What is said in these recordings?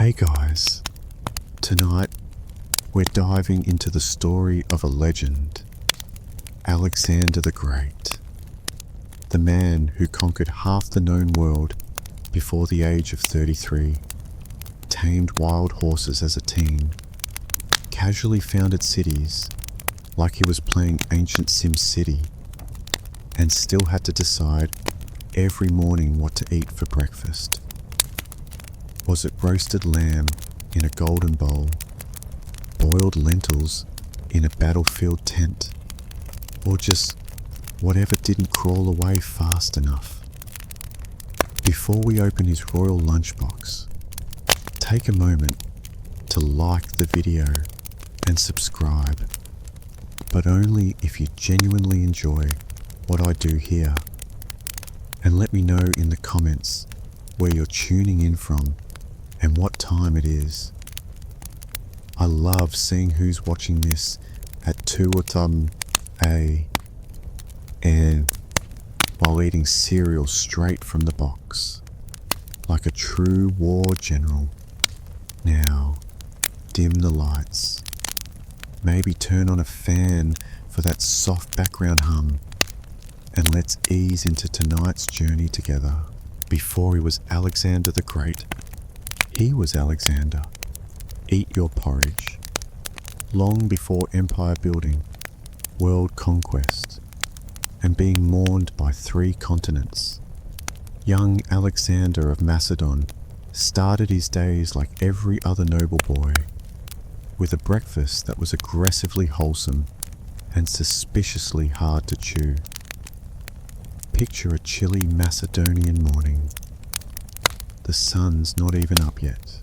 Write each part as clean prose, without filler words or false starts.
Hey guys, tonight we're diving into the story of a legend, Alexander the Great, the man who conquered half the known world before the age of 33, tamed wild horses as a teen, casually founded cities like he was playing ancient Sim City, and still had to decide every morning what to eat for breakfast. Was it roasted lamb in a golden bowl, boiled lentils in a battlefield tent, or just whatever didn't crawl away fast enough? Before we open his royal lunchbox, take a moment to like the video and subscribe, but only if you genuinely enjoy what I do here. And let me know in the comments where you're tuning in from and what time it is. I love seeing who's watching this at 2 a.m. while eating cereal straight from the box, like a true war general. Now, dim the lights. Maybe turn on a fan for that soft background hum, and let's ease into tonight's journey together. Before he was Alexander the Great, he was Alexander. Eat your porridge. Long before empire building, world conquest, and being mourned by 3 continents, young Alexander of Macedon started his days like every other noble boy, with a breakfast that was aggressively wholesome and suspiciously hard to chew. Picture a chilly Macedonian morning. The sun's not even up yet,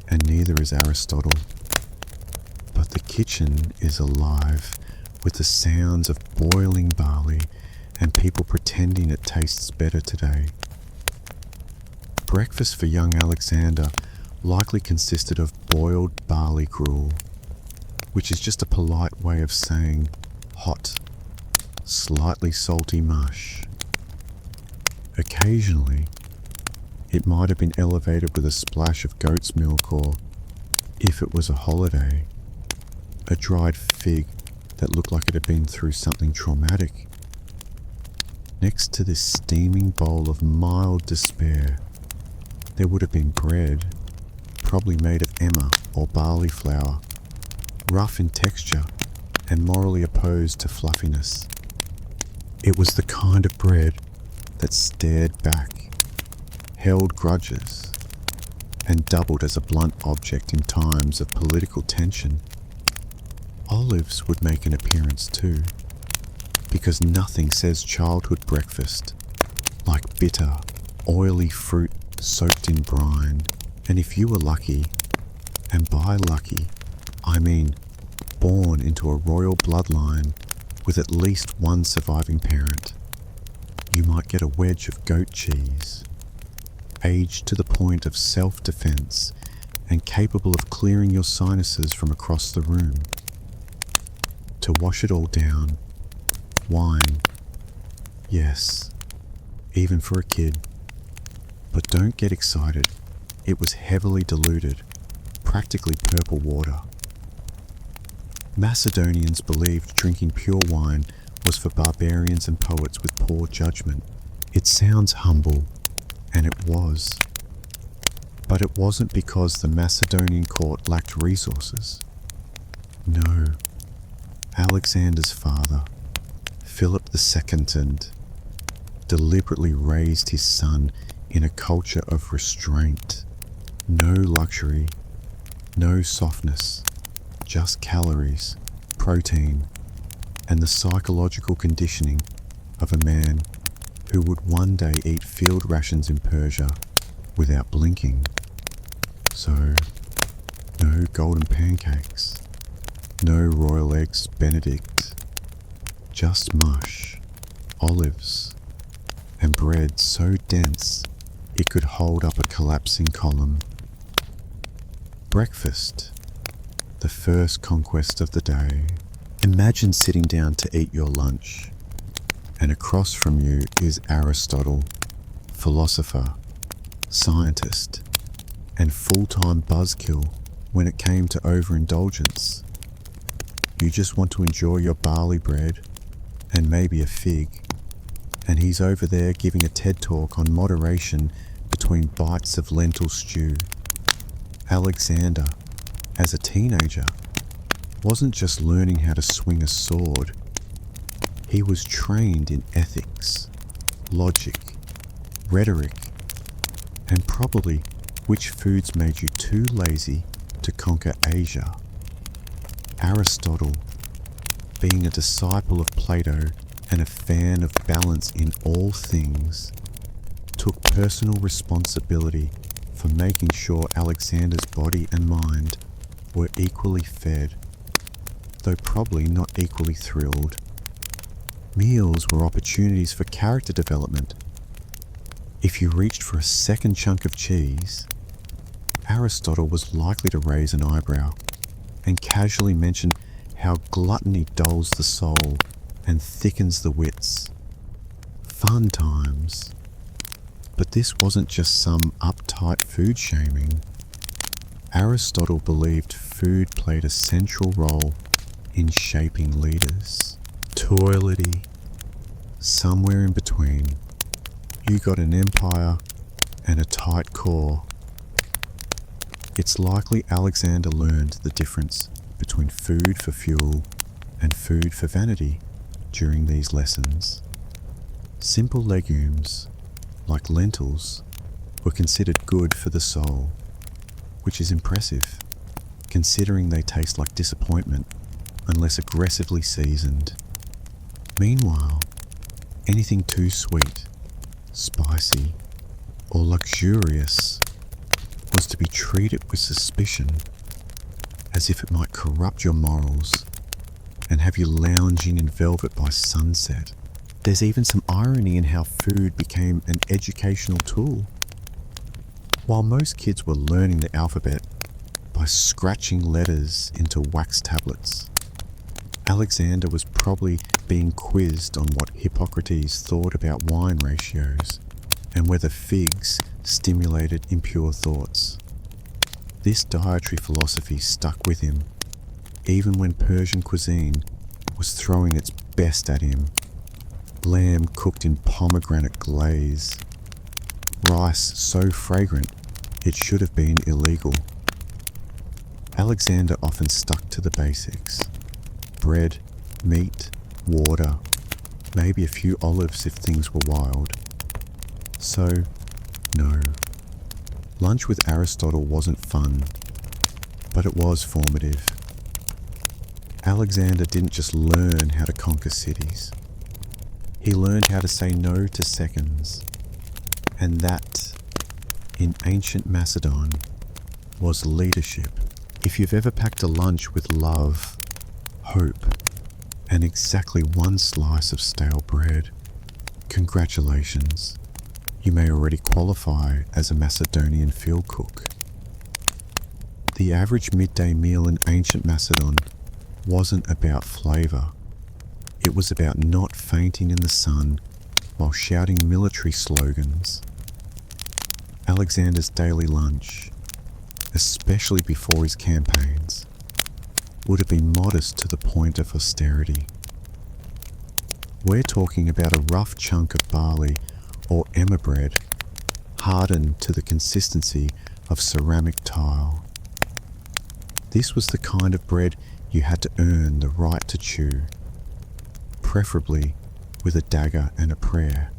and neither is Aristotle. But the kitchen is alive with the sounds of boiling barley and people pretending it tastes better today. Breakfast for young Alexander likely consisted of boiled barley gruel, which is just a polite way of saying hot, slightly salty mush. Occasionally, it might have been elevated with a splash of goat's milk, or, if it was a holiday, a dried fig that looked like it had been through something traumatic. Next to this steaming bowl of mild despair, there would have been bread, probably made of emmer or barley flour, rough in texture and morally opposed to fluffiness. It was the kind of bread that stared back, held grudges, and doubled as a blunt object in times of political tension. Olives would make an appearance too, because nothing says childhood breakfast like bitter, oily fruit soaked in brine. And if you were lucky, and by lucky, I mean born into a royal bloodline with at least one surviving parent, you might get a wedge of goat cheese, aged to the point of self-defense and capable of clearing your sinuses from across the room. To wash it all down, wine. Yes, even for a kid. But don't get excited. It was heavily diluted, practically purple water. Macedonians believed drinking pure wine was for barbarians and poets with poor judgment. It sounds humble, and it was. But it wasn't because the Macedonian court lacked resources. No. Alexander's father, Philip II, deliberately raised his son in a culture of restraint. No luxury, no softness, just calories, protein, and the psychological conditioning of a man who would one day eat field rations in Persia without blinking. So, no golden pancakes, no royal eggs Benedict, just mush, olives, and bread so dense it could hold up a collapsing column. Breakfast, the first conquest of the day. Imagine sitting down to eat your lunch, and across from you is Aristotle, philosopher, scientist, and full-time buzzkill when it came to overindulgence. You just want to enjoy your barley bread and maybe a fig, and he's over there giving a TED talk on moderation between bites of lentil stew. Alexander, as a teenager, wasn't just learning how to swing a sword. He was trained in ethics, logic, rhetoric, and probably which foods made you too lazy to conquer Asia. Aristotle, being a disciple of Plato and a fan of balance in all things, took personal responsibility for making sure Alexander's body and mind were equally fed, though probably not equally thrilled. Meals were opportunities for character development. If you reached for a second chunk of cheese, Aristotle was likely to raise an eyebrow and casually mention how gluttony dulls the soul and thickens the wits. Fun times. But this wasn't just some uptight food shaming. Aristotle believed food played a central role in shaping leaders. Toilety. Somewhere in between, you got an empire and a tight core. It's likely Alexander learned the difference between food for fuel and food for vanity during these lessons. Simple legumes, like lentils, were considered good for the soul, which is impressive, considering they taste like disappointment unless aggressively seasoned. Meanwhile, anything too sweet, spicy, or luxurious was to be treated with suspicion, as if it might corrupt your morals and have you lounging in velvet by sunset. There's even some irony in how food became an educational tool. While most kids were learning the alphabet by scratching letters into wax tablets, Alexander was probably being quizzed on what Hippocrates thought about wine ratios and whether figs stimulated impure thoughts. This dietary philosophy stuck with him, even when Persian cuisine was throwing its best at him. Lamb cooked in pomegranate glaze, rice so fragrant it should have been illegal. Alexander often stuck to the basics: bread, meat, water, maybe a few olives if things were wild. So, no. Lunch with Aristotle wasn't fun, but it was formative. Alexander didn't just learn how to conquer cities. He learned how to say no to seconds, and that, in ancient Macedon, was leadership. If you've ever packed a lunch with love, hope, and exactly one slice of stale bread, congratulations. You may already qualify as a Macedonian field cook. The average midday meal in ancient Macedon wasn't about flavour. It was about not fainting in the sun while shouting military slogans. Alexander's daily lunch, especially before his campaigns, would have been modest to the point of austerity. We're talking about a rough chunk of barley or emmer bread, hardened to the consistency of ceramic tile. This was the kind of bread you had to earn the right to chew, preferably with a dagger and a prayer.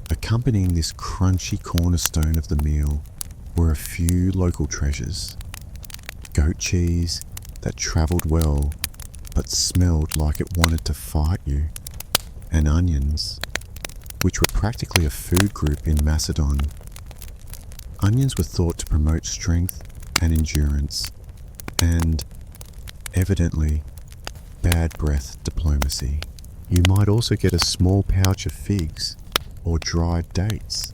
Accompanying this crunchy cornerstone of the meal were a few local treasures: goat cheese that travelled well but smelled like it wanted to fight you, and onions, which were practically a food group in Macedon. Onions were thought to promote strength and endurance, and, evidently, bad breath diplomacy. You might also get a small pouch of figs or dried dates,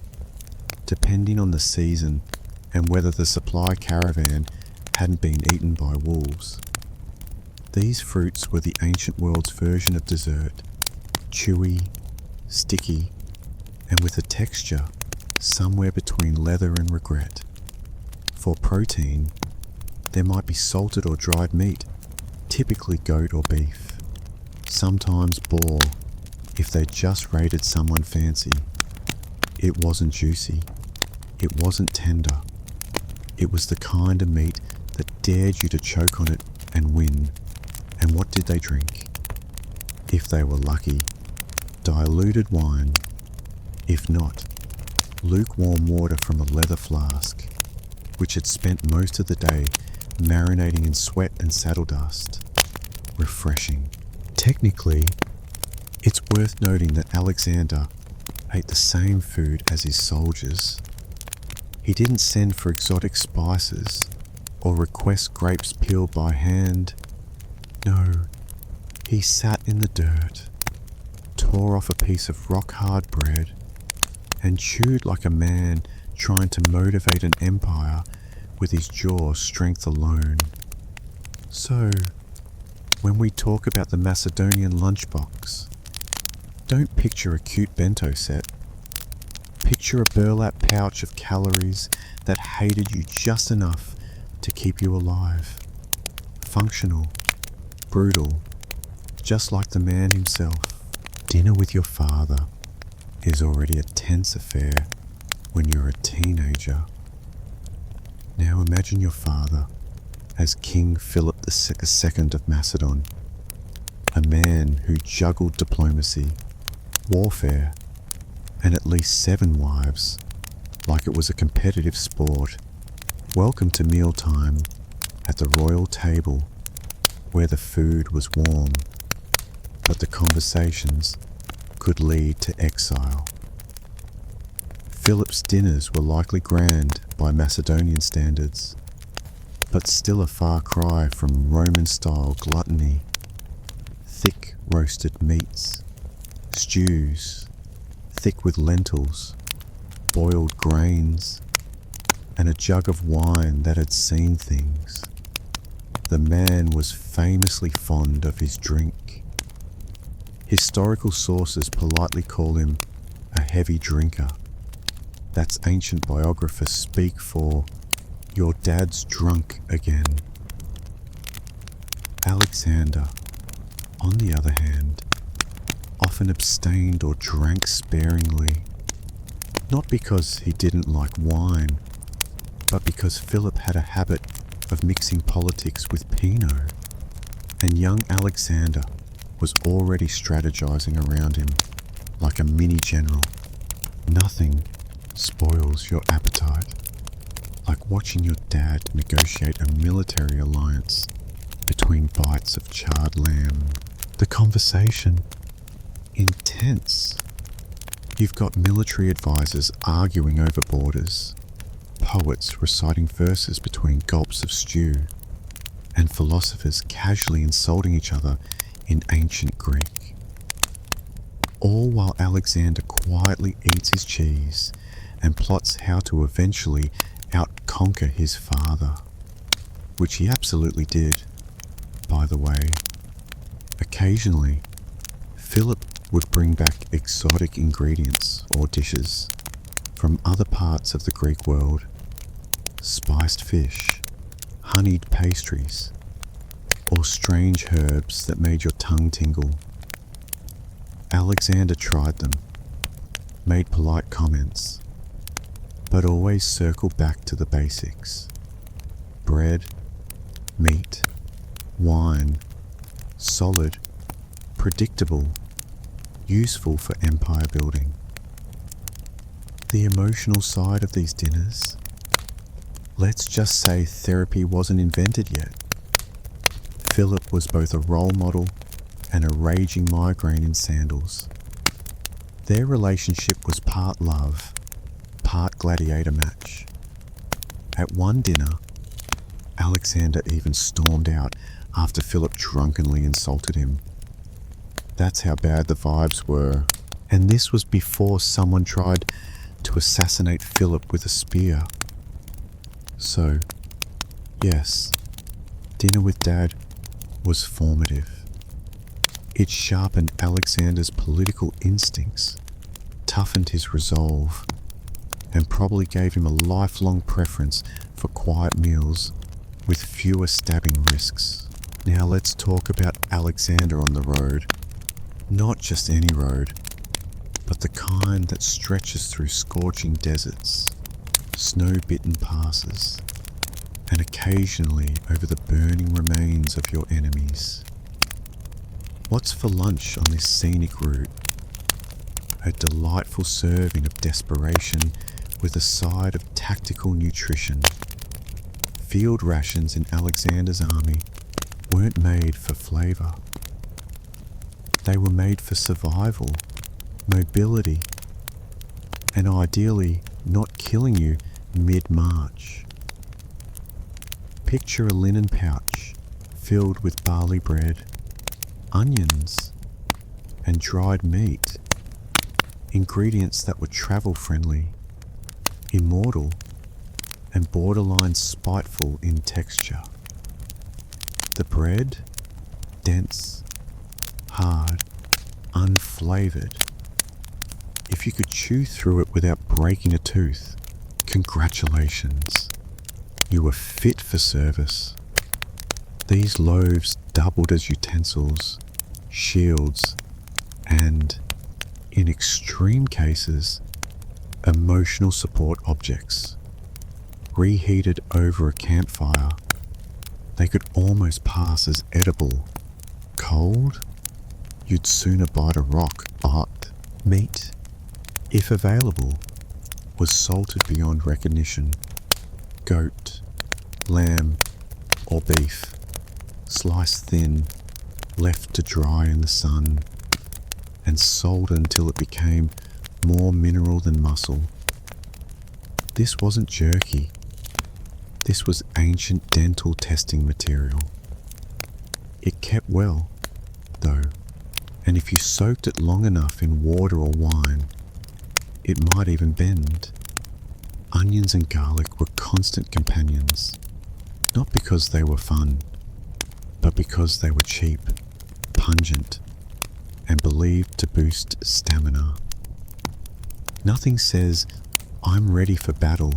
depending on the season and whether the supply caravan hadn't been eaten by wolves. These fruits were the ancient world's version of dessert, chewy, sticky, and with a texture somewhere between leather and regret. For protein, there might be salted or dried meat, typically goat or beef, sometimes boar if they just raided someone fancy. It wasn't juicy, it wasn't tender, it was the kind of meat that dared you to choke on it and win. And what did they drink? If they were lucky, diluted wine. If not, lukewarm water from a leather flask, which had spent most of the day marinating in sweat and saddle dust. Refreshing. Technically, it's worth noting that Alexander ate the same food as his soldiers. He didn't send for exotic spices or request grapes peeled by hand. No, he sat in the dirt, tore off a piece of rock-hard bread, and chewed like a man trying to motivate an empire with his jaw strength alone. So, when we talk about the Macedonian lunchbox, don't picture a cute bento set. Picture a burlap pouch of calories that hated you just enough to keep you alive. Functional, brutal, just like the man himself. Dinner with your father is already a tense affair when you're a teenager. Now imagine your father as King Philip II of Macedon, a man who juggled diplomacy, warfare, and at least 7 wives like it was a competitive sport. Welcome to mealtime at the royal table, where the food was warm, but the conversations could lead to exile. Philip's dinners were likely grand by Macedonian standards, but still a far cry from Roman-style gluttony. Thick roasted meats, stews, thick with lentils, boiled grains, and a jug of wine that had seen things. The man was famously fond of his drink. Historical sources politely call him a heavy drinker. That's ancient biographers speak for your dad's drunk again. Alexander, on the other hand, often abstained or drank sparingly, not because he didn't like wine, but because Philip had a habit of mixing politics with Pinot, and young Alexander was already strategizing around him like a mini general. Nothing spoils your appetite like watching your dad negotiate a military alliance between bites of charred lamb. The conversation, intense. You've got military advisors arguing over borders, poets reciting verses between gulps of stew, and philosophers casually insulting each other in ancient Greek. All while Alexander quietly eats his cheese and plots how to eventually out-conquer his father, which he absolutely did, by the way. Occasionally, Philip would bring back exotic ingredients or dishes from other parts of the Greek world: spiced fish, honeyed pastries, or strange herbs that made your tongue tingle. Alexander tried them, made polite comments, but always circled back to the basics: bread, meat, wine, solid, predictable, useful for empire building. The emotional side of these dinners? Let's just say therapy wasn't invented yet. Philip was both a role model and a raging migraine in sandals. Their relationship was part love, part gladiator match. At one dinner, Alexander even stormed out after Philip drunkenly insulted him. That's how bad the vibes were. And this was before someone tried to assassinate Philip with a spear. So, yes, dinner with Dad was formative. It sharpened Alexander's political instincts, toughened his resolve, and probably gave him a lifelong preference for quiet meals with fewer stabbing risks. Now let's talk about Alexander on the road. Not just any road, but the kind that stretches through scorching deserts, snow-bitten passes, and occasionally over the burning remains of your enemies. What's for lunch on this scenic route? A delightful serving of desperation with a side of tactical nutrition. Field rations in Alexander's army weren't made for flavour. They were made for survival, mobility, and ideally not killing you mid-march. Picture a linen pouch filled with barley bread, onions, and dried meat, ingredients that were travel-friendly, immortal, and borderline spiteful in texture. The bread, dense, hard, unflavoured. If you could chew through it without breaking a tooth, congratulations, you were fit for service. These loaves doubled as utensils, shields, and, in extreme cases, emotional support objects. Reheated over a campfire, they could almost pass as edible. Cold, you'd sooner bite a rock, but meat, if available, was salted beyond recognition. Goat, lamb, or beef, sliced thin, left to dry in the sun, and sold until it became more mineral than muscle. This wasn't jerky. This was ancient dental testing material. It kept well, though, and if you soaked it long enough in water or wine, it might even bend. Onions and garlic were constant companions, not because they were fun, but because they were cheap, pungent, and believed to boost stamina. Nothing says, "I'm ready for battle,"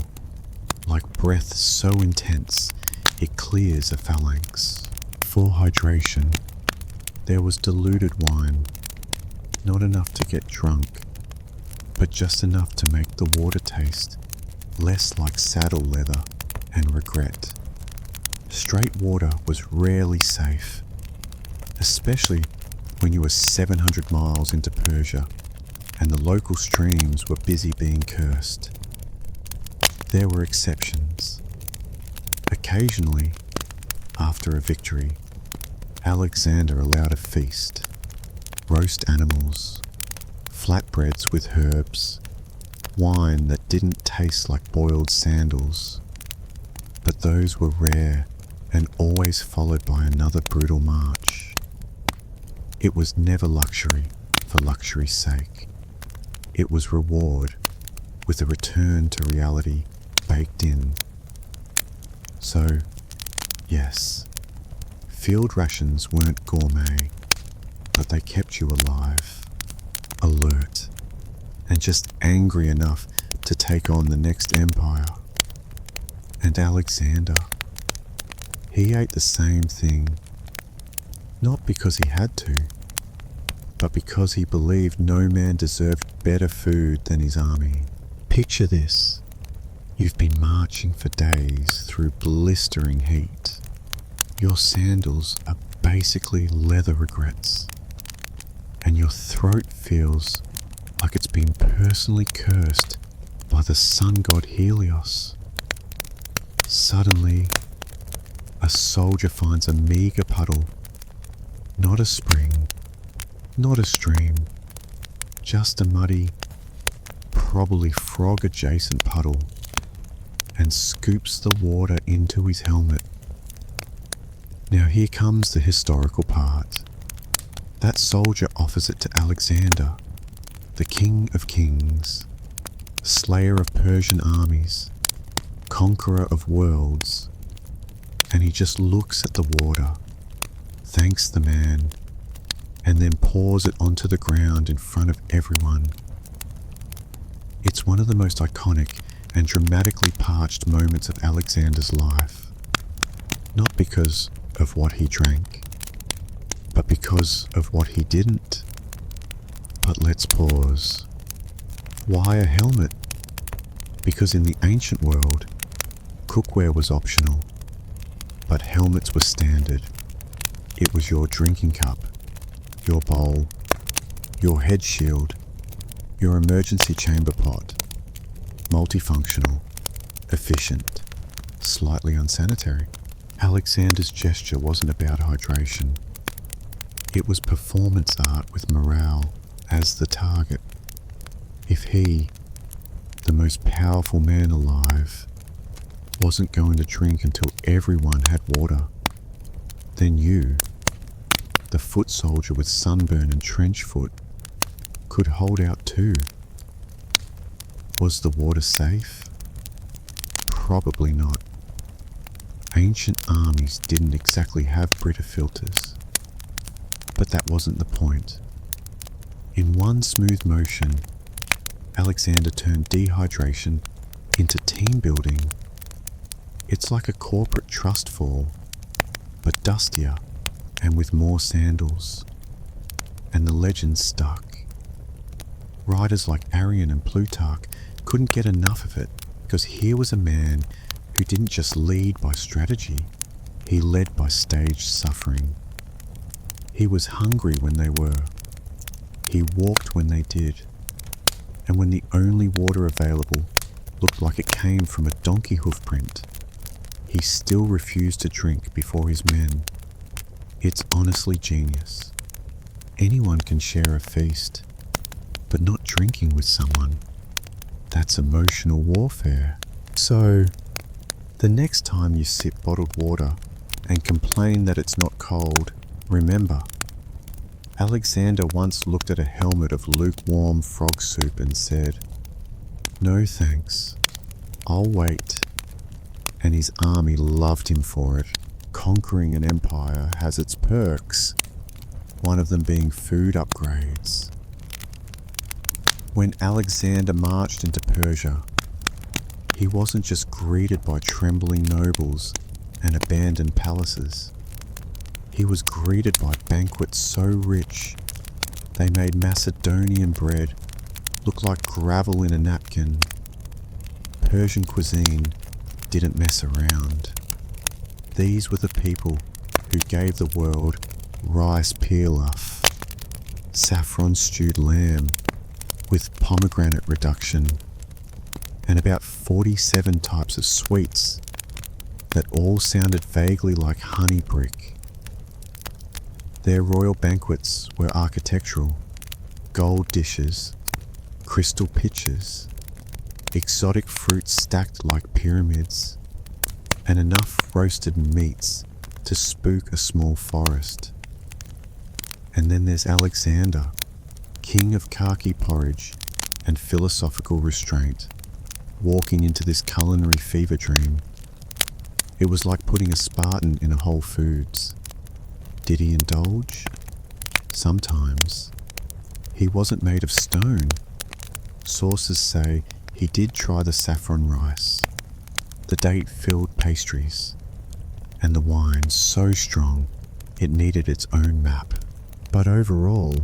like breath so intense it clears a phalanx. For hydration, there was diluted wine, not enough to get drunk, but just enough to make the water taste less like saddle leather and regret. Straight water was rarely safe, especially when you were 700 miles into Persia and the local streams were busy being cursed. There were exceptions. Occasionally, after a victory, Alexander allowed a feast. Roast animals, flatbreads with herbs, wine that didn't taste like boiled sandals. But those were rare and always followed by another brutal march. It was never luxury for luxury's sake. It was reward with a return to reality baked in. So, yes, field rations weren't gourmet, but they kept you alive, alert, and just angry enough to take on the next empire. And Alexander, he ate the same thing, not because he had to, but because he believed no man deserved better food than his army. Picture this. You've been marching for days through blistering heat. Your sandals are basically leather regrets, and your throat feels like it's been personally cursed by the sun god Helios. Suddenly, a soldier finds a meager puddle, not a spring, not a stream, just a muddy, probably frog-adjacent puddle, and scoops the water into his helmet. Now here comes the historical part. That soldier offers it to Alexander, the king of kings, slayer of Persian armies, conqueror of worlds, and he just looks at the water, thanks the man, and then pours it onto the ground in front of everyone. It's one of the most iconic and dramatically parched moments of Alexander's life, not because of what he drank, but because of what he didn't. But let's pause. Why a helmet? Because in the ancient world, cookware was optional, but helmets were standard. It was your drinking cup, your bowl, your head shield, your emergency chamber pot. Multifunctional, efficient, slightly unsanitary. Alexander's gesture wasn't about hydration. It was performance art with morale as the target. If he, the most powerful man alive, wasn't going to drink until everyone had water, then you, the foot soldier with sunburn and trench foot, could hold out too. Was the water safe? Probably not. Ancient armies didn't exactly have Brita filters. But that wasn't the point. In one smooth motion, Alexander turned dehydration into team building. It's like a corporate trust fall, but dustier and with more sandals. And the legend stuck. Writers like Arrian and Plutarch couldn't get enough of it, because here was a man who didn't just lead by strategy, he led by staged suffering. He was hungry when they were. He walked when they did. And when the only water available looked like it came from a donkey hoof print, he still refused to drink before his men. It's honestly genius. Anyone can share a feast, but not drinking with someone. That's emotional warfare. So, the next time you sip bottled water and complain that it's not cold, remember, Alexander once looked at a helmet of lukewarm frog soup and said, "No thanks, I'll wait." And his army loved him for it. Conquering an empire has its perks, one of them being food upgrades. When Alexander marched into Persia, he wasn't just greeted by trembling nobles and abandoned palaces. He was greeted by banquets so rich they made Macedonian bread look like gravel in a napkin. Persian cuisine didn't mess around. These were the people who gave the world rice pilaf, saffron stewed lamb with pomegranate reduction, and about 47 types of sweets that all sounded vaguely like honey brick. Their royal banquets were architectural, gold dishes, crystal pitchers, exotic fruits stacked like pyramids, and enough roasted meats to spook a small forest. And then there's Alexander, king of khaki porridge and philosophical restraint, walking into this culinary fever dream. It was like putting a Spartan in a Whole Foods. Did he indulge? Sometimes. He wasn't made of stone. Sources say he did try the saffron rice, the date-filled pastries, and the wine so strong it needed its own map. But overall,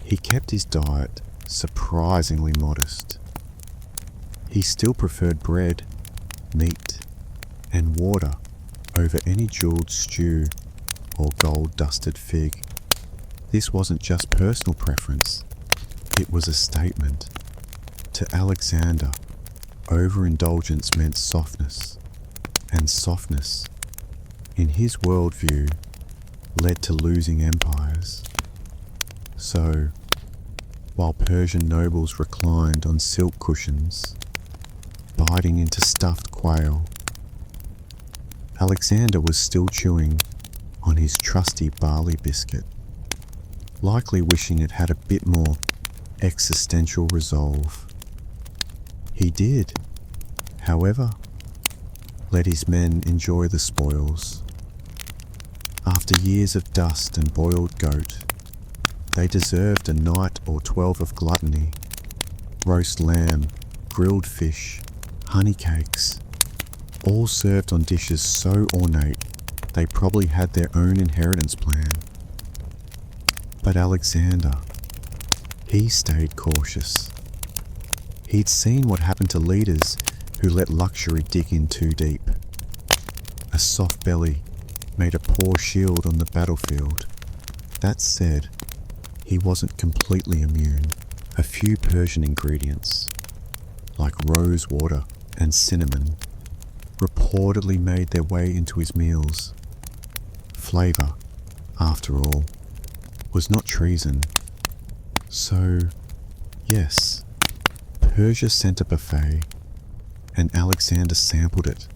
he kept his diet surprisingly modest. He still preferred bread, meat, and water over any jeweled stew or gold-dusted fig. This wasn't just personal preference, it was a statement. To Alexander, overindulgence meant softness, and softness, in his worldview, led to losing empires. So, while Persian nobles reclined on silk cushions, biting into stuffed quail, Alexander was still chewing on his trusty barley biscuit, likely wishing it had a bit more existential resolve. He did, however, let his men enjoy the spoils. After years of dust and boiled goat, they deserved a night or 12 of gluttony, roast lamb, grilled fish, honey cakes, all served on dishes so ornate they probably had their own inheritance plan. But Alexander, he stayed cautious. He'd seen what happened to leaders who let luxury dig in too deep. A soft belly made a poor shield on the battlefield. That said, he wasn't completely immune. A few Persian ingredients, like rose water and cinnamon, reportedly made their way into his meals. Flavor, after all, was not treason. So, yes, Persia sent a buffet, and Alexander sampled it.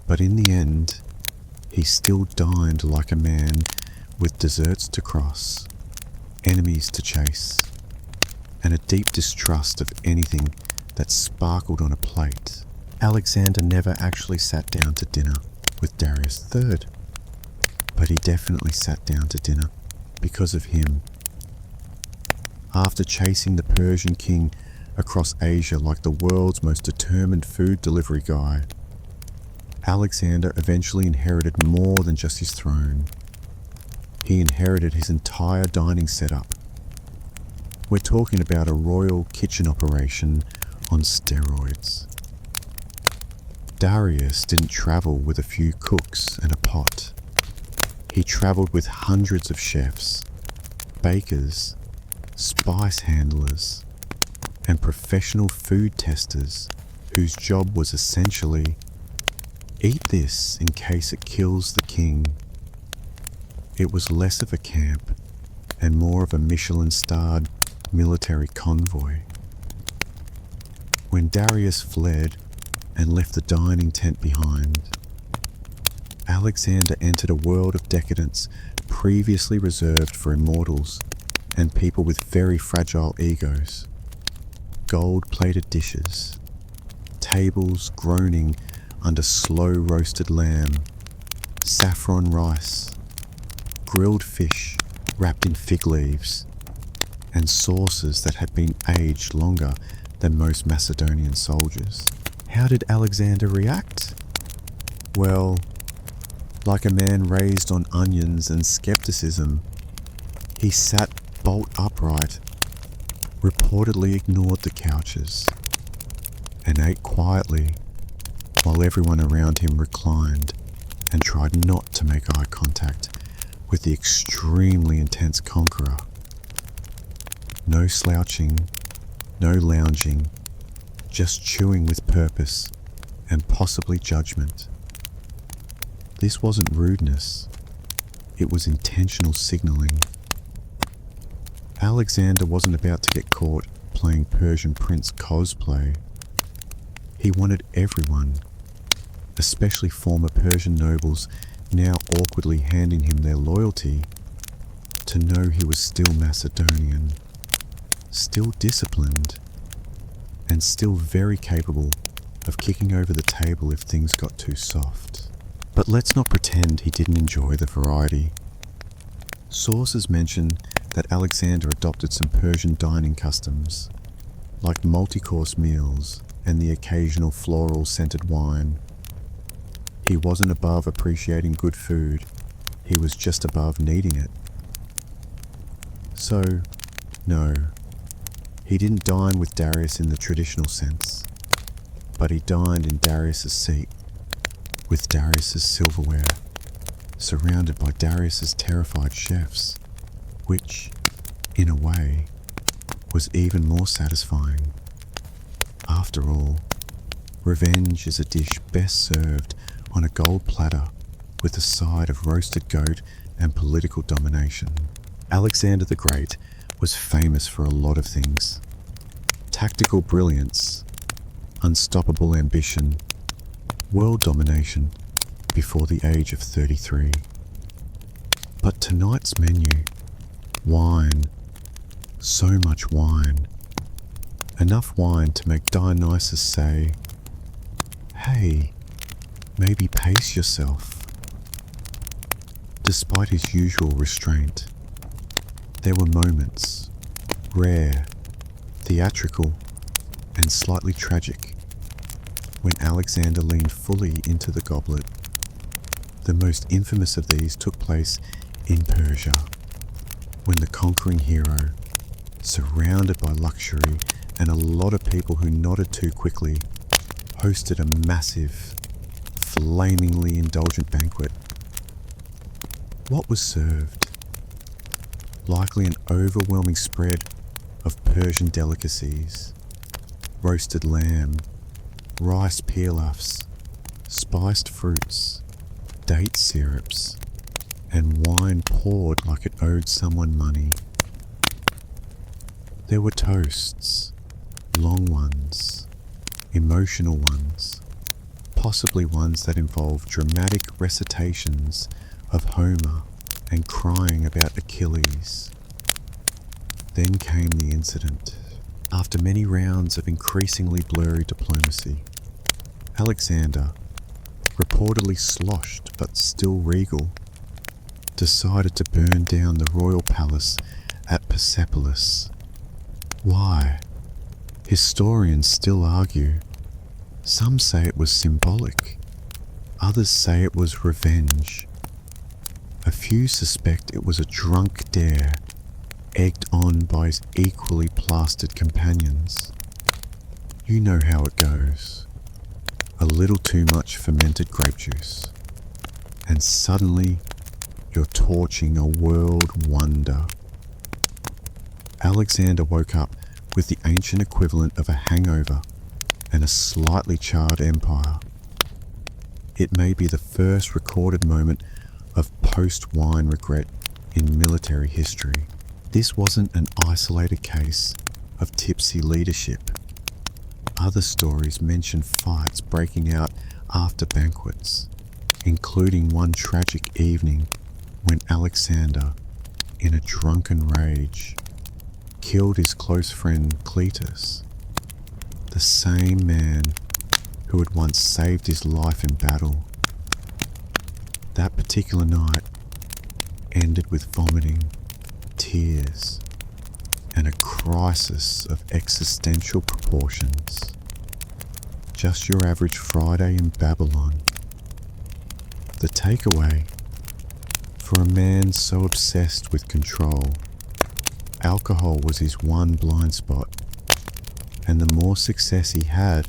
But in the end, he still dined like a man with deserts to cross, enemies to chase, and a deep distrust of anything that sparkled on a plate. Alexander never actually sat down to dinner with Darius III, but he definitely sat down to dinner because of him. After chasing the Persian king across Asia like the world's most determined food delivery guy, Alexander eventually inherited more than just his throne. He inherited his entire dining setup. We're talking about a royal kitchen operation on steroids. Darius didn't travel with a few cooks and a pot. He traveled with hundreds of chefs, bakers, spice handlers, and professional food testers whose job was essentially, eat this in case it kills the king. It was less of a camp and more of a Michelin-starred military convoy. When Darius fled and left the dining tent behind, Alexander entered a world of decadence previously reserved for immortals and people with very fragile egos. Gold-plated dishes, tables groaning under slow-roasted lamb, saffron rice, grilled fish wrapped in fig leaves, and sauces that had been aged longer than most Macedonian soldiers. How did Alexander react? Well, like a man raised on onions and skepticism, he sat bolt upright, reportedly ignored the couches, and ate quietly while everyone around him reclined and tried not to make eye contact with the extremely intense conqueror. No slouching, no lounging, just chewing with purpose and possibly judgment. This wasn't rudeness, it was intentional signaling. Alexander wasn't about to get caught playing Persian prince cosplay. He wanted everyone, especially former Persian nobles now awkwardly handing him their loyalty, to know he was still Macedonian, still disciplined, and still very capable of kicking over the table if things got too soft. But let's not pretend he didn't enjoy the variety. Sources mention that Alexander adopted some Persian dining customs, like multi-course meals and the occasional floral-scented wine. He wasn't above appreciating good food, he was just above needing it. So, no, he didn't dine with Darius in the traditional sense, but he dined in Darius's seat, with Darius's silverware, surrounded by Darius's terrified chefs, which, in a way, was even more satisfying. After all, revenge is a dish best served on a gold platter with a side of roasted goat and political domination. Alexander the Great was famous for a lot of things: tactical brilliance, unstoppable ambition, world domination before the age of 33. But tonight's menu, wine, so much wine, enough wine to make Dionysus say, "Hey, maybe pace yourself." Despite his usual restraint, there were moments, rare, theatrical, and slightly tragic, when Alexander leaned fully into the goblet. The most infamous of these took place in Persia, when the conquering hero, surrounded by luxury and a lot of people who nodded too quickly, hosted a massive, flamingly indulgent banquet. What was served? Likely an overwhelming spread of Persian delicacies: roasted lamb, rice pilafs, spiced fruits, date syrups, and wine poured like it owed someone money. There were toasts, long ones, emotional ones, possibly ones that involved dramatic recitations of Homer and crying about Achilles. Then came the incident. After many rounds of increasingly blurry diplomacy, Alexander, reportedly sloshed but still regal, decided to burn down the royal palace at Persepolis. Why? Historians still argue. Some say it was symbolic. Others say it was revenge. A few suspect it was a drunk dare, egged on by his equally plastered companions. You know how it goes. A little too much fermented grape juice, and suddenly you're torching a world wonder. Alexander woke up with the ancient equivalent of a hangover and a slightly charred empire. It may be the first recorded moment of post-wine regret in military history. This wasn't an isolated case of tipsy leadership. Other stories mention fights breaking out after banquets, including one tragic evening when Alexander, in a drunken rage, killed his close friend Cletus, the same man who had once saved his life in battle. That particular night ended with vomiting, tears, and a crisis of existential proportions. Just your average Friday in Babylon. The takeaway: for a man so obsessed with control, alcohol was his one blind spot, and the more success he had,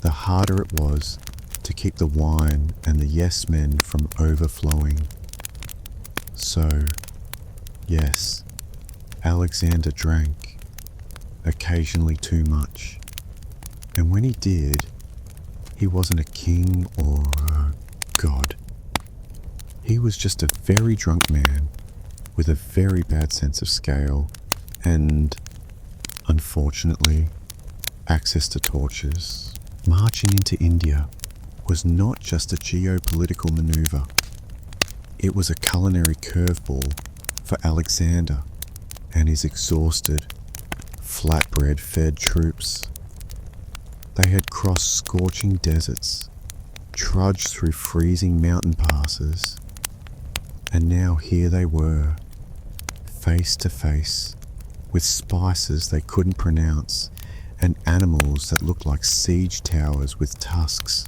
the harder it was to keep the wine and the yes men from overflowing. So, yes, Alexander drank, occasionally too much, and when he did, he wasn't a king or a god. He was just a very drunk man with a very bad sense of scale and, unfortunately, access to torches. Marching into India was not just a geopolitical maneuver. It was a culinary curveball for Alexander and his exhausted, flatbread-fed troops. They had crossed scorching deserts, trudged through freezing mountain passes, and now here they were, face to face, with spices they couldn't pronounce and animals that looked like siege towers with tusks.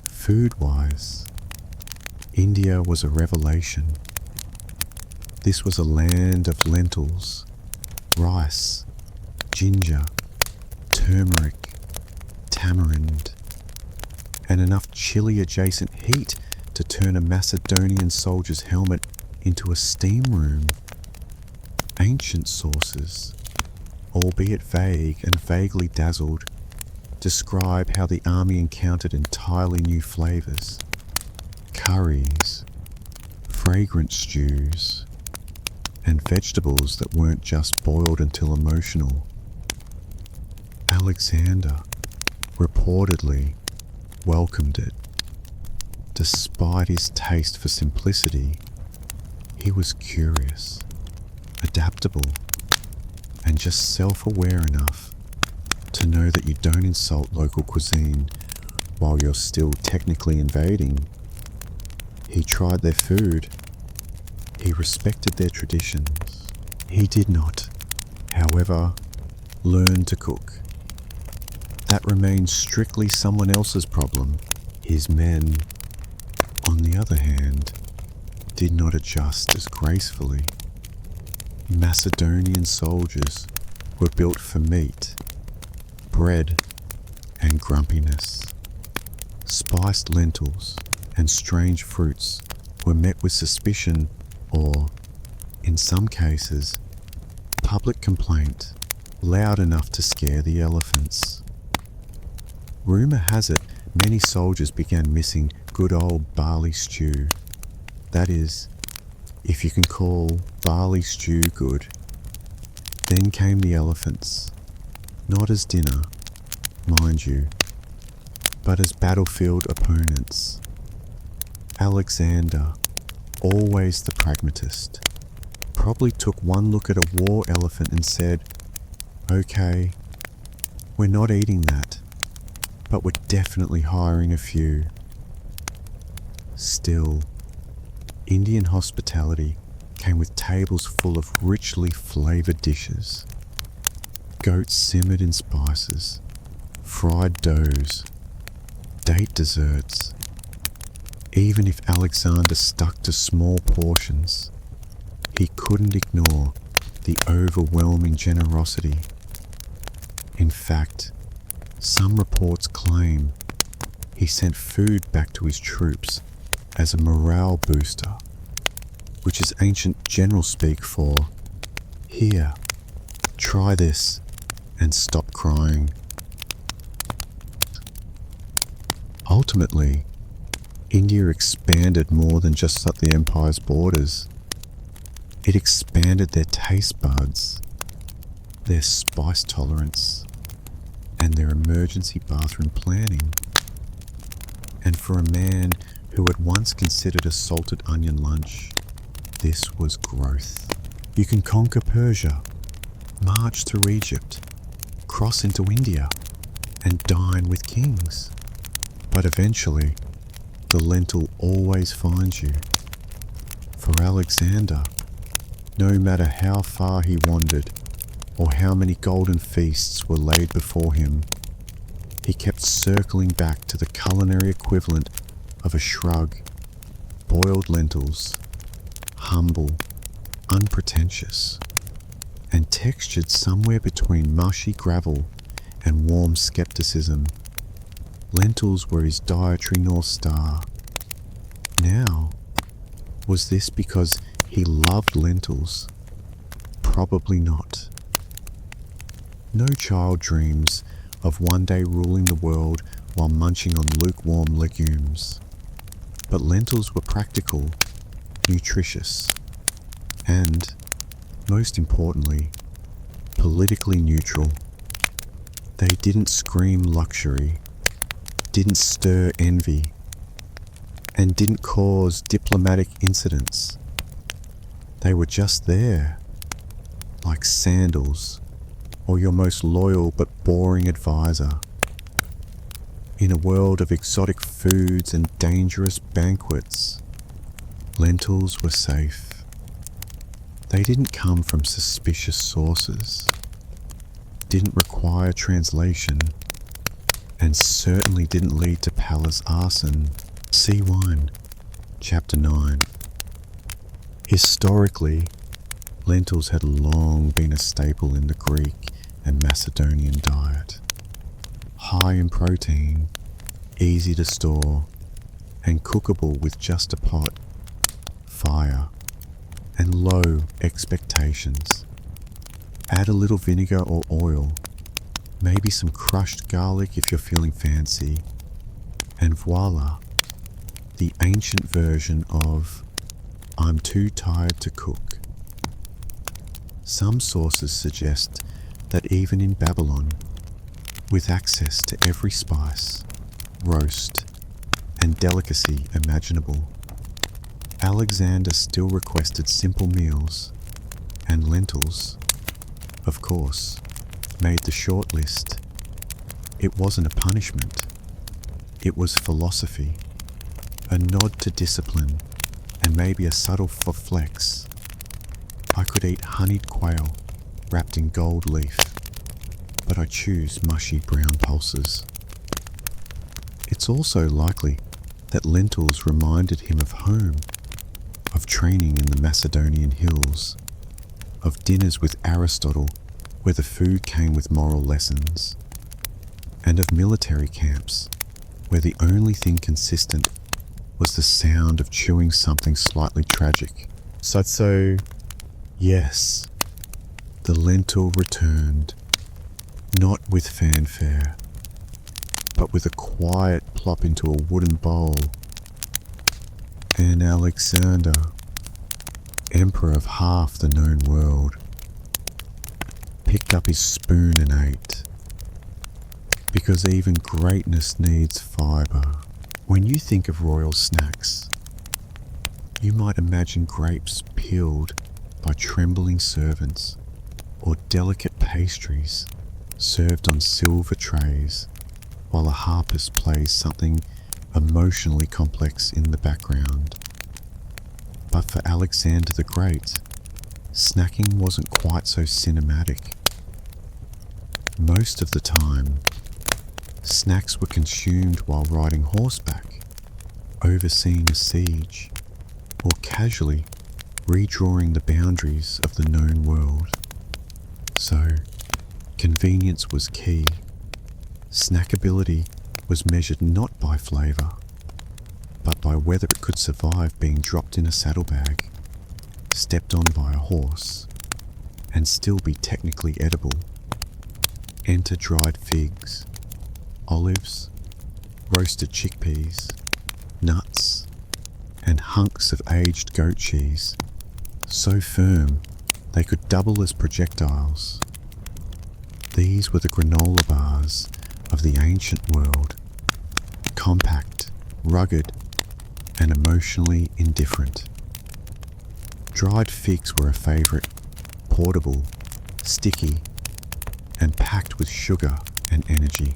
Food-wise, India was a revelation. This was a land of lentils, rice, ginger, turmeric, tamarind, and enough chili-adjacent heat to turn a Macedonian soldier's helmet into a steam room. Ancient sources, albeit vague and vaguely dazzled, describe how the army encountered entirely new flavors: curries, fragrant stews, and vegetables that weren't just boiled until emotional. Alexander reportedly welcomed it. Despite his taste for simplicity, he was curious, adaptable, and just self-aware enough to know that you don't insult local cuisine while you're still technically invading. He tried their food. He respected their traditions. He did not, however, learn to cook. that remained strictly someone else's problem. His men, on the other hand, did not adjust as gracefully. Macedonian soldiers were built for meat, bread, and grumpiness. Spiced lentils and strange fruits were met with suspicion or, in some cases, public complaint loud enough to scare the elephants. Rumour has it many soldiers began missing good old barley stew. That is, if you can call barley stew good. Then came the elephants, not as dinner, mind you, but as battlefield opponents. Alexander, always the pragmatist, probably took one look at a war elephant and said, "Okay, we're not eating that, but we're definitely hiring a few." Still, Indian hospitality came with tables full of richly flavoured dishes. Goats simmered in spices, fried doughs, date desserts. Even if Alexander stuck to small portions, he couldn't ignore the overwhelming generosity. In fact, some reports claim he sent food back to his troops as a morale booster, which is ancient general speak for, "Here, try this and stop crying." Ultimately, India expanded more than just the empire's borders. It expanded their taste buds, their spice tolerance, and their emergency bathroom planning. And for a man who had once considered a salted onion lunch, this was growth. You can conquer Persia, march through Egypt, cross into India, and dine with kings. But eventually, the lentil always finds you. For Alexander, no matter how far he wandered or how many golden feasts were laid before him, he kept circling back to the culinary equivalent of a shrug: boiled lentils, humble, unpretentious, and textured somewhere between mushy gravel and warm skepticism. Lentils were his dietary North Star. Now, was this because he loved lentils? Probably not. No child dreams of one day ruling the world while munching on lukewarm legumes. But lentils were practical, nutritious, and, most importantly, politically neutral. They didn't scream luxury, didn't stir envy, and didn't cause diplomatic incidents. They were just there, like sandals or your most loyal but boring advisor. In a world of exotic foods and dangerous banquets, lentils were safe. They didn't come from suspicious sources, didn't require translation, and certainly didn't lead to palace arson. See Wine, Chapter 9. Historically, lentils had long been a staple in the Greek and Macedonian diet. High in protein, easy to store, and cookable with just a pot, fire, and low expectations. Add a little vinegar or oil, maybe some crushed garlic if you're feeling fancy, and voila, the ancient version of "I'm too tired to cook." Some sources suggest that even in Babylon, with access to every spice, roast, and delicacy imaginable, Alexander still requested simple meals, and lentils, of course, made the short list. It wasn't a punishment. It was philosophy, a nod to discipline, and maybe a subtle flex. I could eat honeyed quail wrapped in gold leaf. but I choose mushy brown pulses. It's also likely that lentils reminded him of home, of training in the Macedonian hills, of dinners with Aristotle where the food came with moral lessons, and of military camps where the only thing consistent was the sound of chewing something slightly tragic. So, yes, the lentil returned, not with fanfare, but with a quiet plop into a wooden bowl. And Alexander, emperor of half the known world, picked up his spoon and ate, because even greatness needs fibre. When you think of royal snacks, you might imagine grapes peeled by trembling servants, or delicate pastries served on silver trays while a harpist plays something emotionally complex in the background. But for Alexander the Great, snacking wasn't quite so cinematic. Most of the time, snacks were consumed while riding horseback, overseeing a siege, or casually redrawing the boundaries of the known world. So, convenience was key. Snackability was measured not by flavour, but by whether it could survive being dropped in a saddlebag, stepped on by a horse, and still be technically edible. Enter dried figs, olives, roasted chickpeas, nuts, and hunks of aged goat cheese, so firm they could double as projectiles. These were the granola bars of the ancient world, compact, rugged, and emotionally indifferent. Dried figs were a favourite, portable, sticky, and packed with sugar and energy.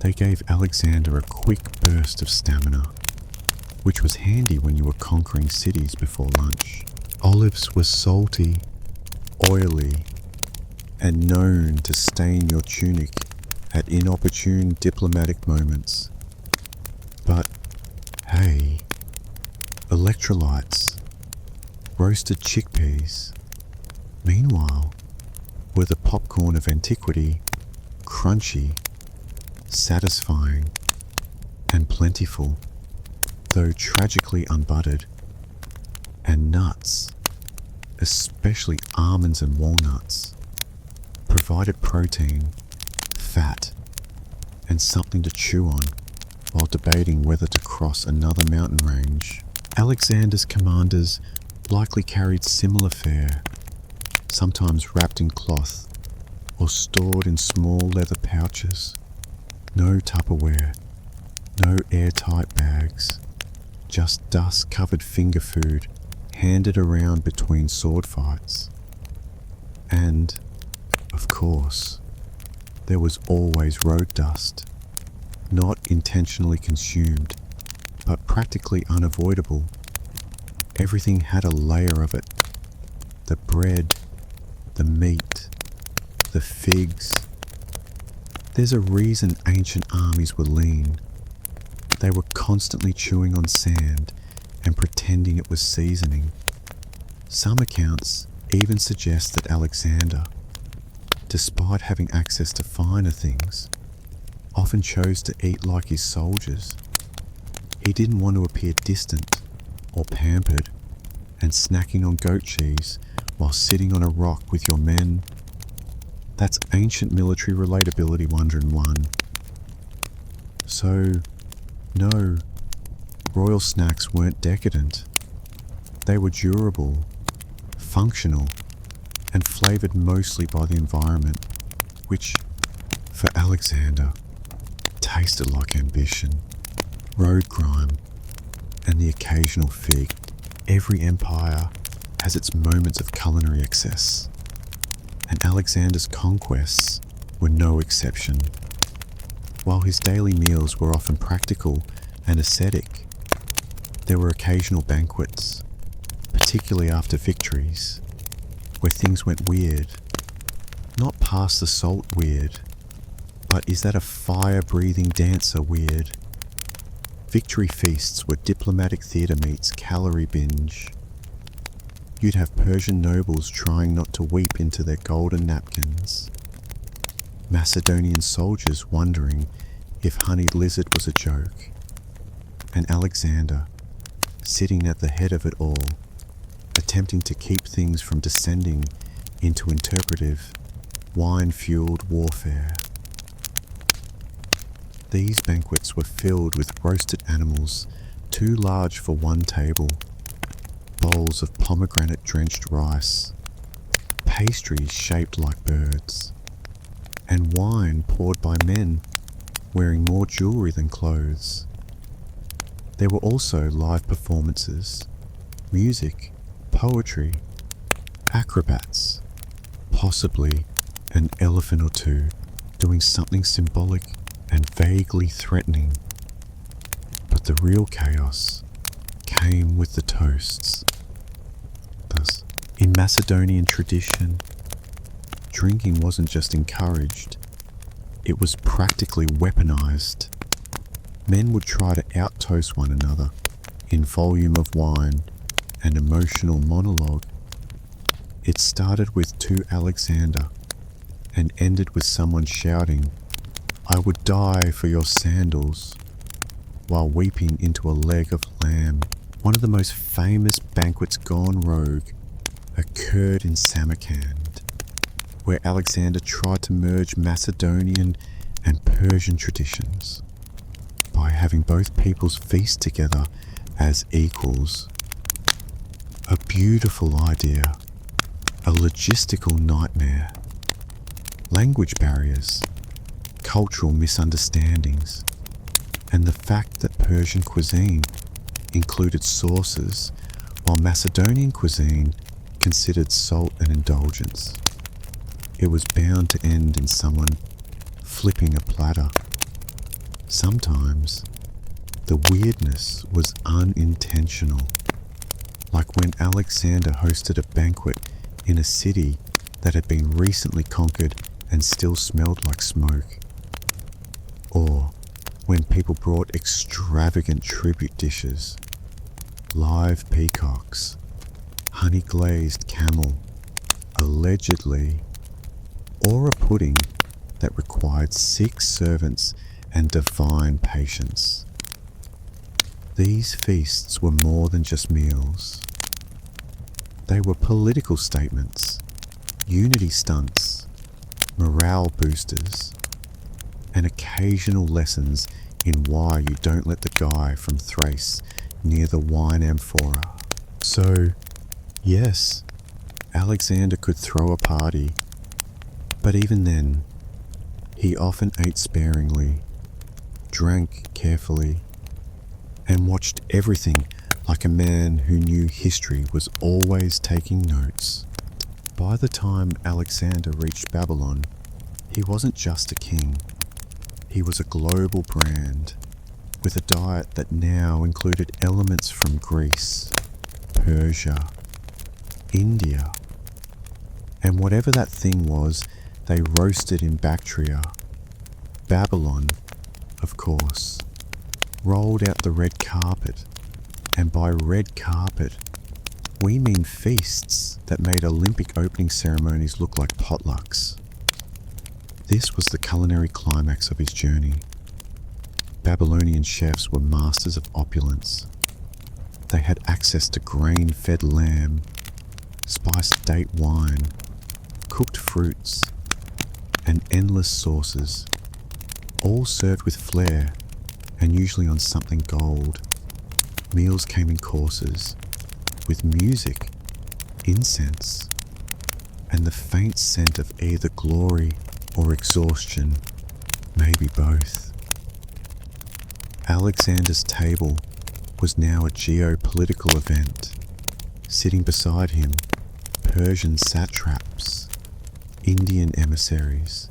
They gave Alexander a quick burst of stamina, which was handy when you were conquering cities before lunch. Olives were salty, oily, and known to stain your tunic at inopportune diplomatic moments. But hey, electrolytes, roasted chickpeas, meanwhile, were the popcorn of antiquity, crunchy, satisfying, and plentiful, though tragically unbuttered. And nuts, especially almonds and walnuts, provided protein, fat, and something to chew on while debating whether to cross another mountain range. Alexander's commanders likely carried similar fare, sometimes wrapped in cloth or stored in small leather pouches. No Tupperware, no airtight bags, just dust-covered finger food handed around between sword fights. And, of course, there was always road dust, not intentionally consumed, but practically unavoidable. Everything had a layer of it. The bread, the meat, the figs. There's a reason ancient armies were lean. They were constantly chewing on sand and pretending it was seasoning. Some accounts even suggest that Alexander, despite having access to finer things, often chose to eat like his soldiers. He didn't want to appear distant or pampered, and snacking on goat cheese while sitting on a rock with your men. That's ancient military relatability 101. So, no, royal snacks weren't decadent. They were durable, functional, and flavoured mostly by the environment, which, for Alexander, tasted like ambition, road grime, and the occasional fig. Every empire has its moments of culinary excess, and Alexander's conquests were no exception. While his daily meals were often practical and ascetic, there were occasional banquets, particularly after victories, where things went weird. Not past the salt weird, but is that a fire-breathing dancer weird? Victory feasts were diplomatic theatre meets calorie binge. You'd have Persian nobles trying not to weep into their golden napkins. Macedonian soldiers wondering if honeyed lizard was a joke. And Alexander, sitting at the head of it all, attempting to keep things from descending into interpretive, wine-fueled warfare. These banquets were filled with roasted animals too large for one table, bowls of pomegranate-drenched rice, pastries shaped like birds, and wine poured by men wearing more jewelry than clothes. There were also live performances, music, poetry, acrobats, possibly an elephant or two doing something symbolic and vaguely threatening. But the real chaos came with the toasts. Thus, in Macedonian tradition, drinking wasn't just encouraged, it was practically weaponized. Men would try to out-toast one another in volume of wine and emotional monologue. It started with "To Alexander" and ended with someone shouting, "I would die for your sandals," while weeping into a leg of lamb. One of the most famous banquets gone rogue occurred in Samarkand, where Alexander tried to merge Macedonian and Persian traditions by having both peoples feast together as equals. A beautiful idea, a logistical nightmare. Language barriers, cultural misunderstandings, and the fact that Persian cuisine included sauces while Macedonian cuisine considered salt an indulgence. It was bound to end in someone flipping a platter. Sometimes the weirdness was unintentional, like when Alexander hosted a banquet in a city that had been recently conquered and still smelled like smoke. Or when people brought extravagant tribute dishes, live peacocks, honey-glazed camel, allegedly, or a pudding that required 6 servants and divine patience. These feasts were more than just meals. They were political statements, unity stunts, morale boosters, and occasional lessons in why you don't let the guy from Thrace near the wine amphora. So, yes, Alexander could throw a party, but even then, he often ate sparingly, drank carefully, and watched everything like a man who knew history was always taking notes. By the time Alexander reached Babylon, he wasn't just a king. He was a global brand, with a diet that now included elements from Greece, Persia, India, and whatever that thing was they roasted in Bactria. Babylon, of course, rolled out the red carpet, and by red carpet, we mean feasts that made Olympic opening ceremonies look like potlucks. This was the culinary climax of his journey. Babylonian chefs were masters of opulence. They had access to grain-fed lamb, spiced date wine, cooked fruits, and endless sauces, all served with flair and usually on something gold. Meals came in courses, with music, incense, and the faint scent of either glory or exhaustion, maybe both. Alexander's table was now a geopolitical event. Sitting beside him, Persian satraps, Indian emissaries,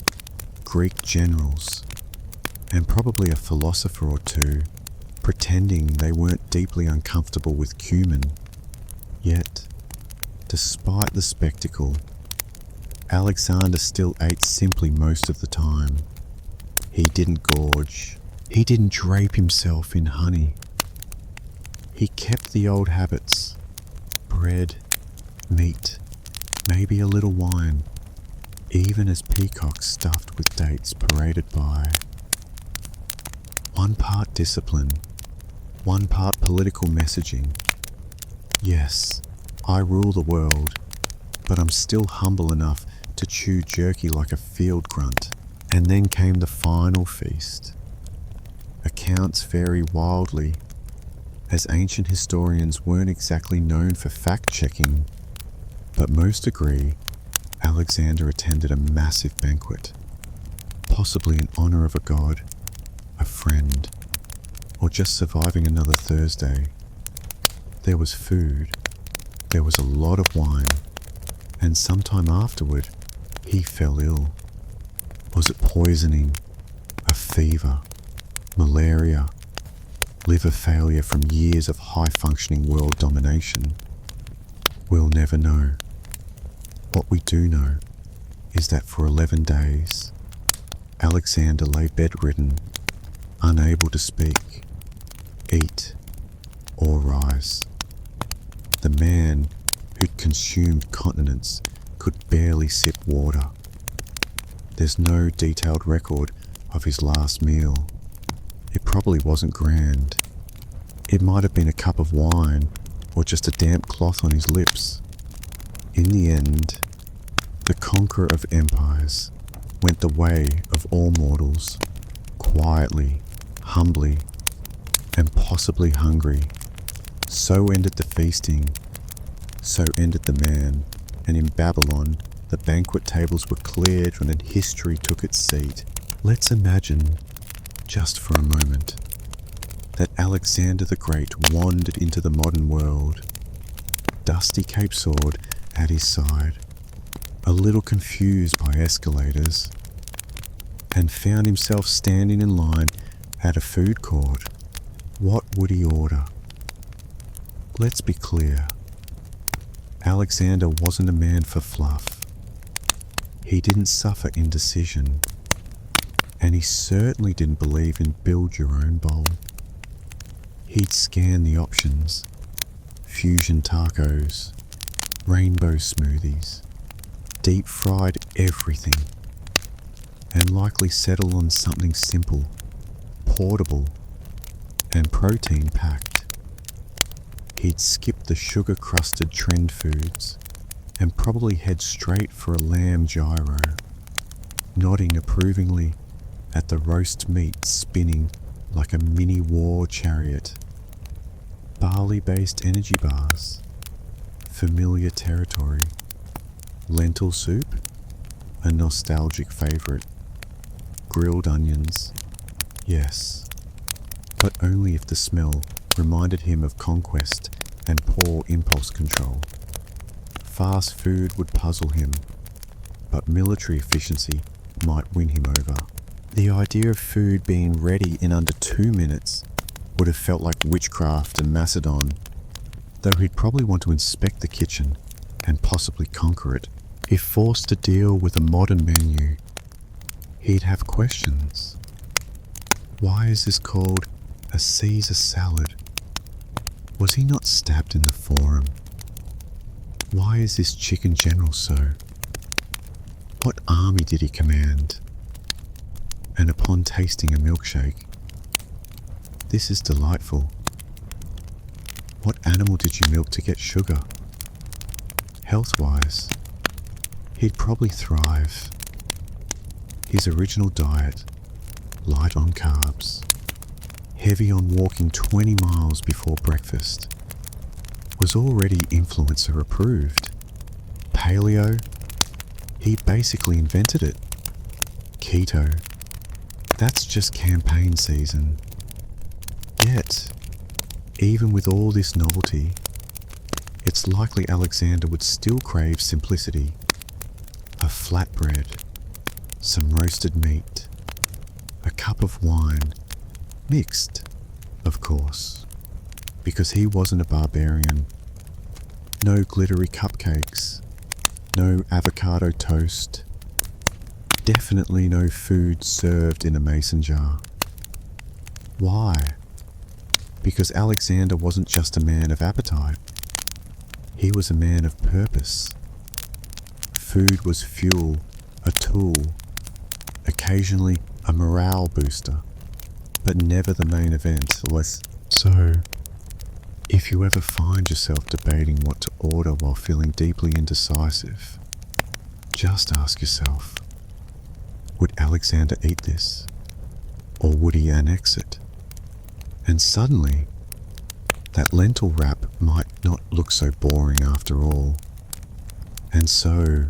Greek generals, and probably a philosopher or two, pretending they weren't deeply uncomfortable with cumin. Yet, despite the spectacle, Alexander still ate simply most of the time. He didn't gorge. He didn't drape himself in honey. He kept the old habits: bread, meat, maybe a little wine, even as peacocks stuffed with dates paraded by. One part discipline, one part political messaging. Yes, I rule the world, but I'm still humble enough to chew jerky like a field grunt. And then came the final feast. Accounts vary wildly, as ancient historians weren't exactly known for fact-checking, but most agree Alexander attended a massive banquet, possibly in honor of a god, a friend, or just surviving another Thursday. There was food, there was a lot of wine, and sometime afterward, he fell ill. Was it poisoning, a fever, malaria, liver failure from years of high-functioning world domination? We'll never know. What we do know is that for 11 days, Alexander lay bedridden, unable to speak, eat, or rise. The man who'd consumed continents could barely sip water. There's no detailed record of his last meal. It probably wasn't grand. It might have been a cup of wine or just a damp cloth on his lips. In the end, the conqueror of empires went the way of all mortals, quietly, humbly, and possibly hungry. So ended the feasting, so ended the man, and in Babylon, the banquet tables were cleared and then history took its seat. Let's imagine, just for a moment, that Alexander the Great wandered into the modern world, dusty cape sword at his side, a little confused by escalators, and found himself standing in line at a food court. What would he order? Let's be clear. Alexander wasn't a man for fluff. He didn't suffer indecision, and he certainly didn't believe in build your own bowl. He'd scan the options: fusion tacos, rainbow smoothies, deep fried everything, and likely settle on something simple, portable, and protein packed. He'd skip the sugar-crusted trend foods and probably head straight for a lamb gyro, nodding approvingly at the roast meat spinning like a mini war chariot. Barley-based energy bars, familiar territory. Lentil soup, a nostalgic favourite. Grilled onions, yes, but only if the smell reminded him of conquest and poor impulse control. Fast food would puzzle him, but military efficiency might win him over. The idea of food being ready in under 2 minutes would have felt like witchcraft and Macedon, though he'd probably want to inspect the kitchen and possibly conquer it. If forced to deal with a modern menu, he'd have questions. Why is this called a Caesar salad? Was he not stabbed in the forearm? Why is this chicken general so? What army did he command? And upon tasting a milkshake, this is delightful. What animal did you milk to get sugar? Health-wise, he'd probably thrive. His original diet, light on carbs, heavy on walking 20 miles before breakfast, was already influencer approved. Paleo, he basically invented it. Keto, that's just campaign season. Yet, even with all this novelty, it's likely Alexander would still crave simplicity. A flatbread, some roasted meat, a cup of wine, mixed, of course, because he wasn't a barbarian. No glittery cupcakes, no avocado toast, definitely no food served in a mason jar. Why? Because Alexander wasn't just a man of appetite. He was a man of purpose. Food was fuel, a tool, occasionally a morale booster, but never the main event. So, if you ever find yourself debating what to order while feeling deeply indecisive, just ask yourself, would Alexander eat this? Or would he annex it? And suddenly, that lentil wrap might not look so boring after all. And so,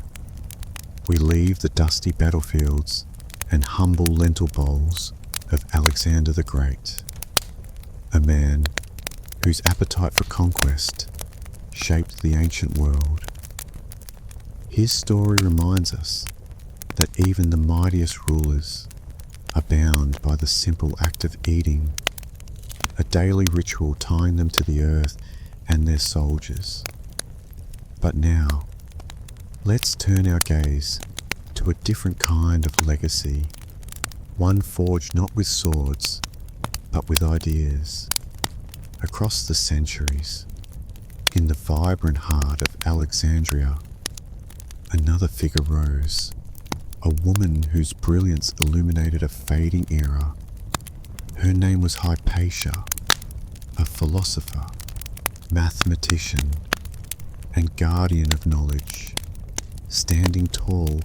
we leave the dusty battlefields and humble lentil bowls of Alexander the Great, a man whose appetite for conquest shaped the ancient world. His story reminds us that even the mightiest rulers are bound by the simple act of eating, a daily ritual tying them to the earth and their soldiers. But now, let's turn our gaze to a different kind of legacy, one forged not with swords, but with ideas. Across the centuries, in the vibrant heart of Alexandria, another figure rose, a woman whose brilliance illuminated a fading era. Her name was Hypatia, a philosopher, mathematician, and guardian of knowledge, standing tall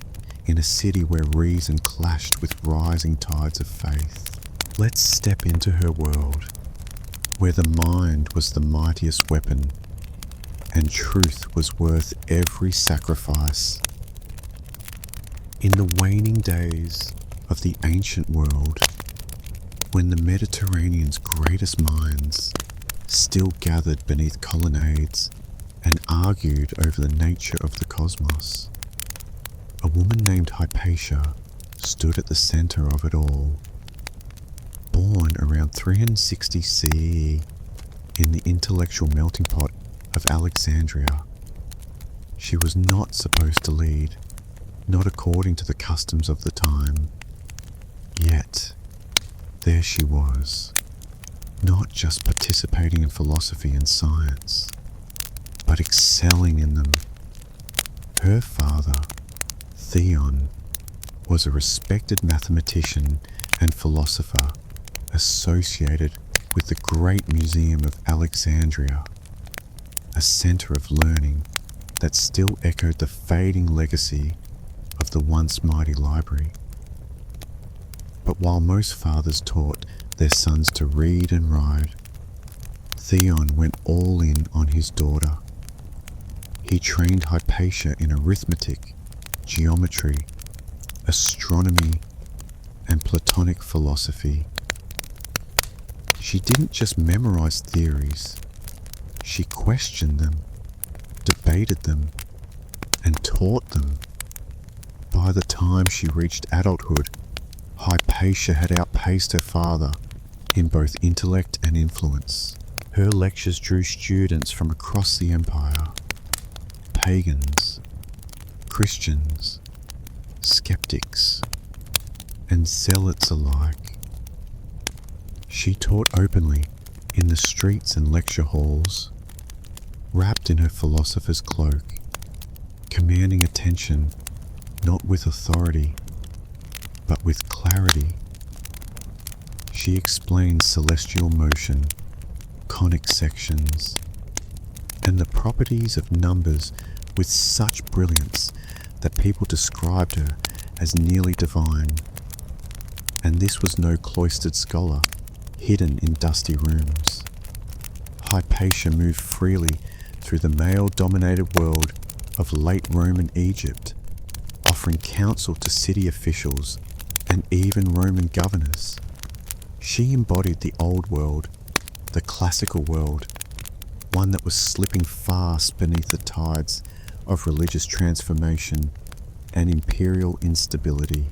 in a city where reason clashed with rising tides of faith. Let's step into her world, where the mind was the mightiest weapon, and truth was worth every sacrifice. In the waning days of the ancient world, when the Mediterranean's greatest minds still gathered beneath colonnades and argued over the nature of the cosmos, a woman named Hypatia stood at the center of it all. Born around 360 CE in the intellectual melting pot of Alexandria, she was not supposed to lead, not according to the customs of the time. Yet, there she was, not just participating in philosophy and science, but excelling in them. Her father, Theon, was a respected mathematician and philosopher associated with the Great Museum of Alexandria, a center of learning that still echoed the fading legacy of the once mighty library. But while most fathers taught their sons to read and write, Theon went all in on his daughter. He trained Hypatia in arithmetic, geometry, astronomy, and Platonic philosophy. She didn't just memorize theories, she questioned them, debated them, and taught them. By the time she reached adulthood, Hypatia had outpaced her father in both intellect and influence. Her lectures drew students from across the empire, pagans, Christians, skeptics, and zealots alike. She taught openly in the streets and lecture halls, wrapped in her philosopher's cloak, commanding attention not with authority, but with clarity. She explained celestial motion, conic sections, and the properties of numbers with such brilliance that people described her as nearly divine. And this was no cloistered scholar, hidden in dusty rooms. Hypatia moved freely through the male-dominated world of late Roman Egypt, offering counsel to city officials and even Roman governors. She embodied the old world, the classical world, one that was slipping fast beneath the tides of religious transformation and imperial instability.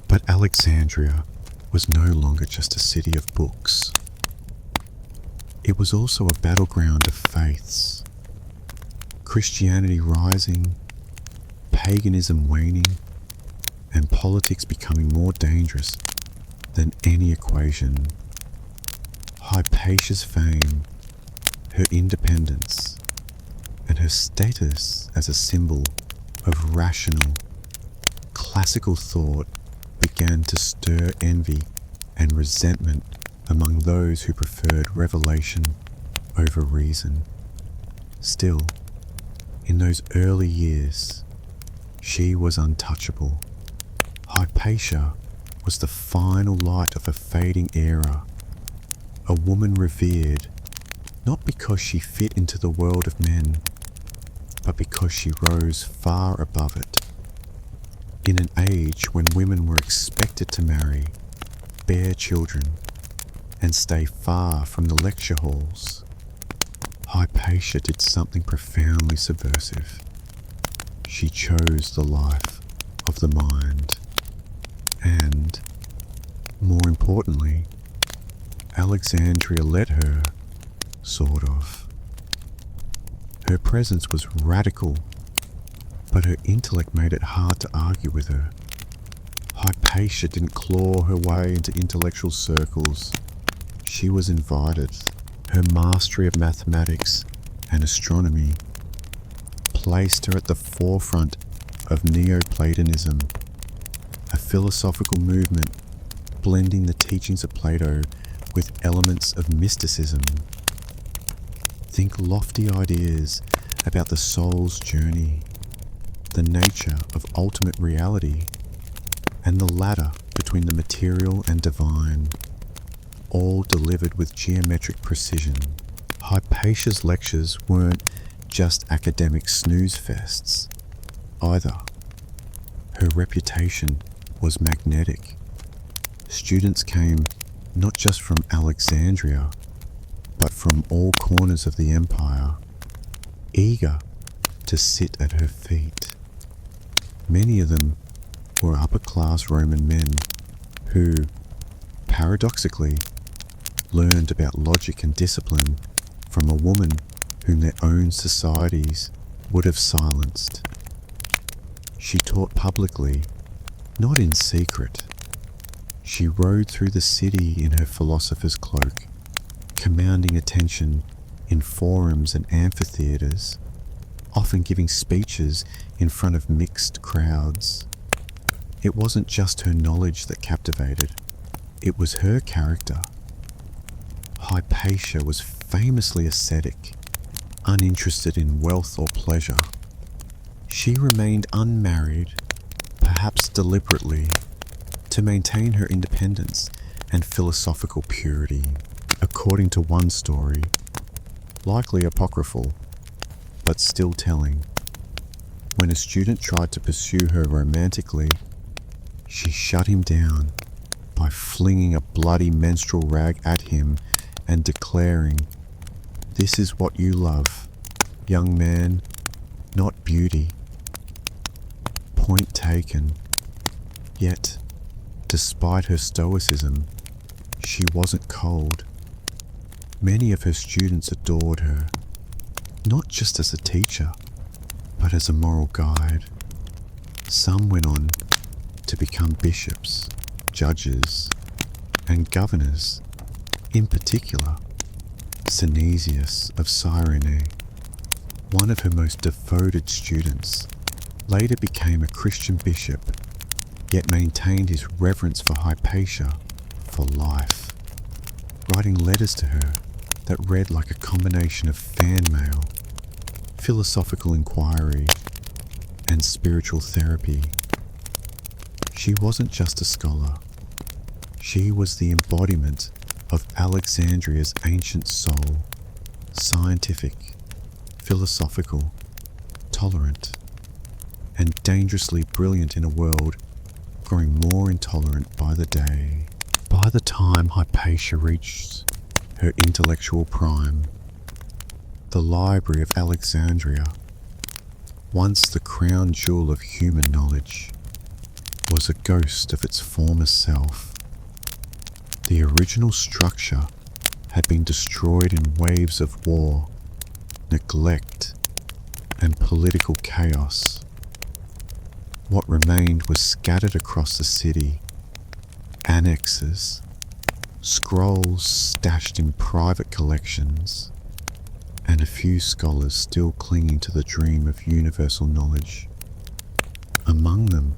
But Alexandria was no longer just a city of books. It was also a battleground of faiths. Christianity rising, paganism waning, and politics becoming more dangerous than any equation, Hypatia's fame, her independence, and her status as a symbol of rational, classical thought began to stir envy and resentment among those who preferred revelation over reason. Still, in those early years, she was untouchable. Hypatia was the final light of a fading era, a woman revered not because she fit into the world of men, but because she rose far above it. In an age when women were expected to marry, bear children, and stay far from the lecture halls, Hypatia did something profoundly subversive. She chose the life of the mind, and, more importantly, Alexandria let her, sort of. Her presence was radical, but her intellect made it hard to argue with her. Hypatia didn't claw her way into intellectual circles. She was invited. Her mastery of mathematics and astronomy placed her at the forefront of Neoplatonism, a philosophical movement blending the teachings of Plato with elements of mysticism. Think lofty ideas about the soul's journey, the nature of ultimate reality, and the ladder between the material and divine, all delivered with geometric precision. Hypatia's lectures weren't just academic snooze fests, either. Her reputation was magnetic. Students came not just from Alexandria, but from all corners of the empire, eager to sit at her feet. Many of them were upper-class Roman men who, paradoxically, learned about logic and discipline from a woman whom their own societies would have silenced. She taught publicly, not in secret. She rode through the city in her philosopher's cloak, commanding attention in forums and amphitheatres, often giving speeches in front of mixed crowds. It wasn't just her knowledge that captivated, it was her character. Hypatia was famously ascetic, uninterested in wealth or pleasure. She remained unmarried, perhaps deliberately, to maintain her independence and philosophical purity. According to one story, likely apocryphal, but still telling, when a student tried to pursue her romantically, she shut him down by flinging a bloody menstrual rag at him and declaring, "This is what you love, young man, not beauty." Point taken. Yet, despite her stoicism, she wasn't cold. Many of her students adored her, not just as a teacher, but as a moral guide. Some went on to become bishops, judges, and governors. In particular, Synesius of Cyrene, one of her most devoted students, later became a Christian bishop, yet maintained his reverence for Hypatia for life, writing letters to her that read like a combination of fan mail, philosophical inquiry, and spiritual therapy. She wasn't just a scholar. She was the embodiment of Alexandria's ancient soul, scientific, philosophical, tolerant, and dangerously brilliant in a world growing more intolerant by the day. By the time Hypatia reached her intellectual prime, the Library of Alexandria, once the crown jewel of human knowledge, was a ghost of its former self. The original structure had been destroyed in waves of war, neglect, and political chaos. What remained was scattered across the city: annexes, scrolls stashed in private collections, and a few scholars still clinging to the dream of universal knowledge. Among them,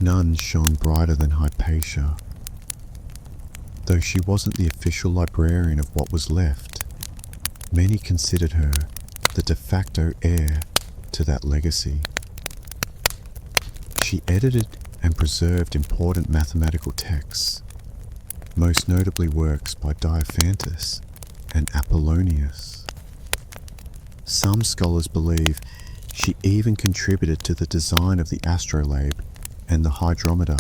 none shone brighter than Hypatia. Though she wasn't the official librarian of what was left, many considered her the de facto heir to that legacy. She edited and preserved important mathematical texts, most notably works by Diophantus and Apollonius. Some scholars believe she even contributed to the design of the astrolabe and the hydrometer,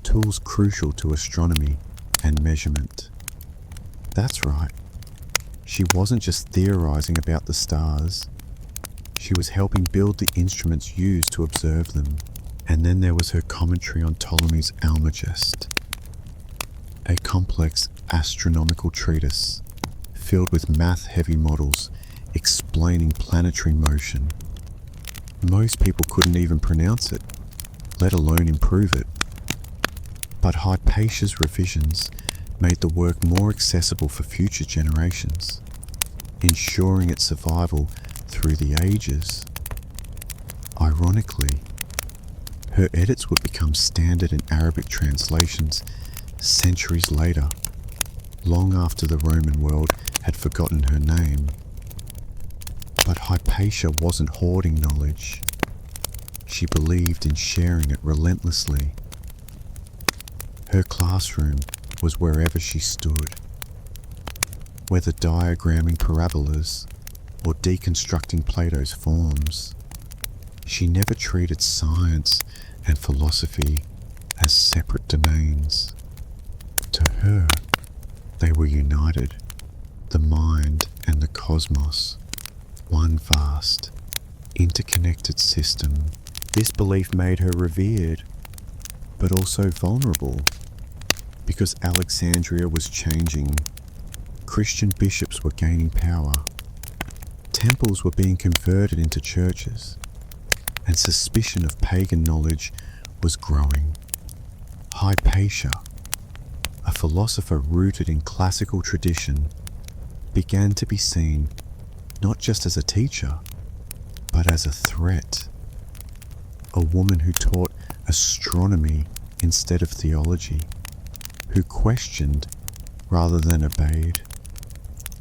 tools crucial to astronomy and measurement. That's right, she wasn't just theorizing about the stars, she was helping build the instruments used to observe them. And then there was her commentary on Ptolemy's Almagest, a complex astronomical treatise filled with math-heavy models explaining planetary motion. Most people couldn't even pronounce it, let alone improve it. But Hypatia's revisions made the work more accessible for future generations, ensuring its survival through the ages. Ironically, her edits would become standard in Arabic translations centuries later, long after the Roman world had forgotten her name. But Hypatia wasn't hoarding knowledge. She believed in sharing it relentlessly. Her classroom was wherever she stood. Whether diagramming parabolas or deconstructing Plato's forms, she never treated science and philosophy as separate domains. To her, they were united, the mind and the cosmos, one vast, interconnected system. This belief made her revered, but also vulnerable, because Alexandria was changing. Christian bishops were gaining power. Temples were being converted into churches, and suspicion of pagan knowledge was growing. Hypatia, a philosopher rooted in classical tradition, began to be seen not just as a teacher, but as a threat. A woman who taught astronomy instead of theology, who questioned rather than obeyed,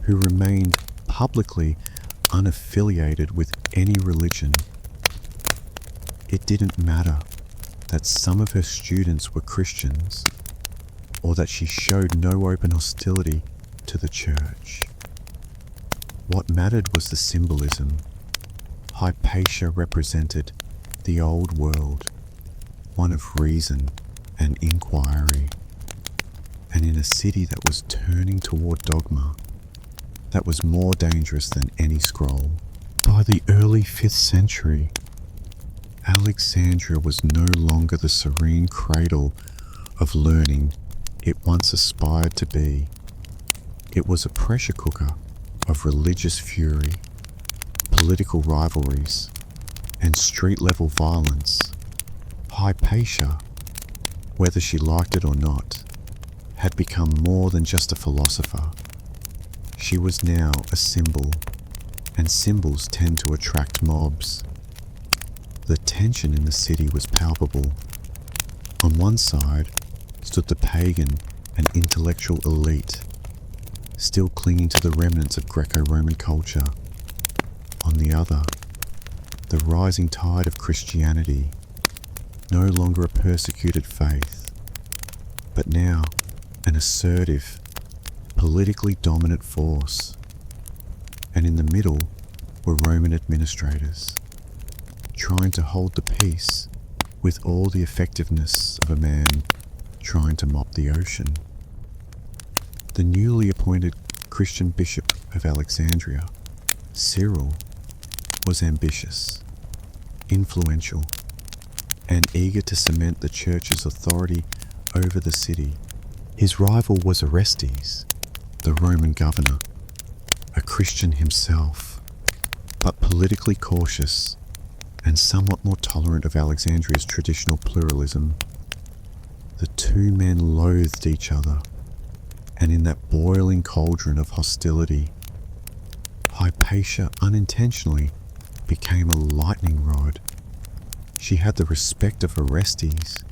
who remained publicly unaffiliated with any religion. It didn't matter that some of her students were Christians, or that she showed no open hostility to the church. What mattered was the symbolism. Hypatia represented the old world, one of reason and inquiry, and in a city that was turning toward dogma, that was more dangerous than any scroll. By the early 5th century, Alexandria was no longer the serene cradle of learning it once aspired to be. It was a pressure cooker of religious fury, political rivalries, and street-level violence. Hypatia, whether she liked it or not, had become more than just a philosopher. She was now a symbol, and symbols tend to attract mobs. The tension in the city was palpable. On one side stood the pagan and intellectual elite, still clinging to the remnants of Greco-Roman culture. On the other, the rising tide of Christianity, no longer a persecuted faith, but now an assertive, politically dominant force. And in the middle were Roman administrators, trying to hold the peace with all the effectiveness of a man trying to mop the ocean. The newly appointed Christian bishop of Alexandria, Cyril, was ambitious, influential, and eager to cement the church's authority over the city. His rival was Orestes, the Roman governor, a Christian himself, but politically cautious and somewhat more tolerant of Alexandria's traditional pluralism. The two men loathed each other, and in that boiling cauldron of hostility, Hypatia unintentionally became a lightning rod. She had the respect of Orestes,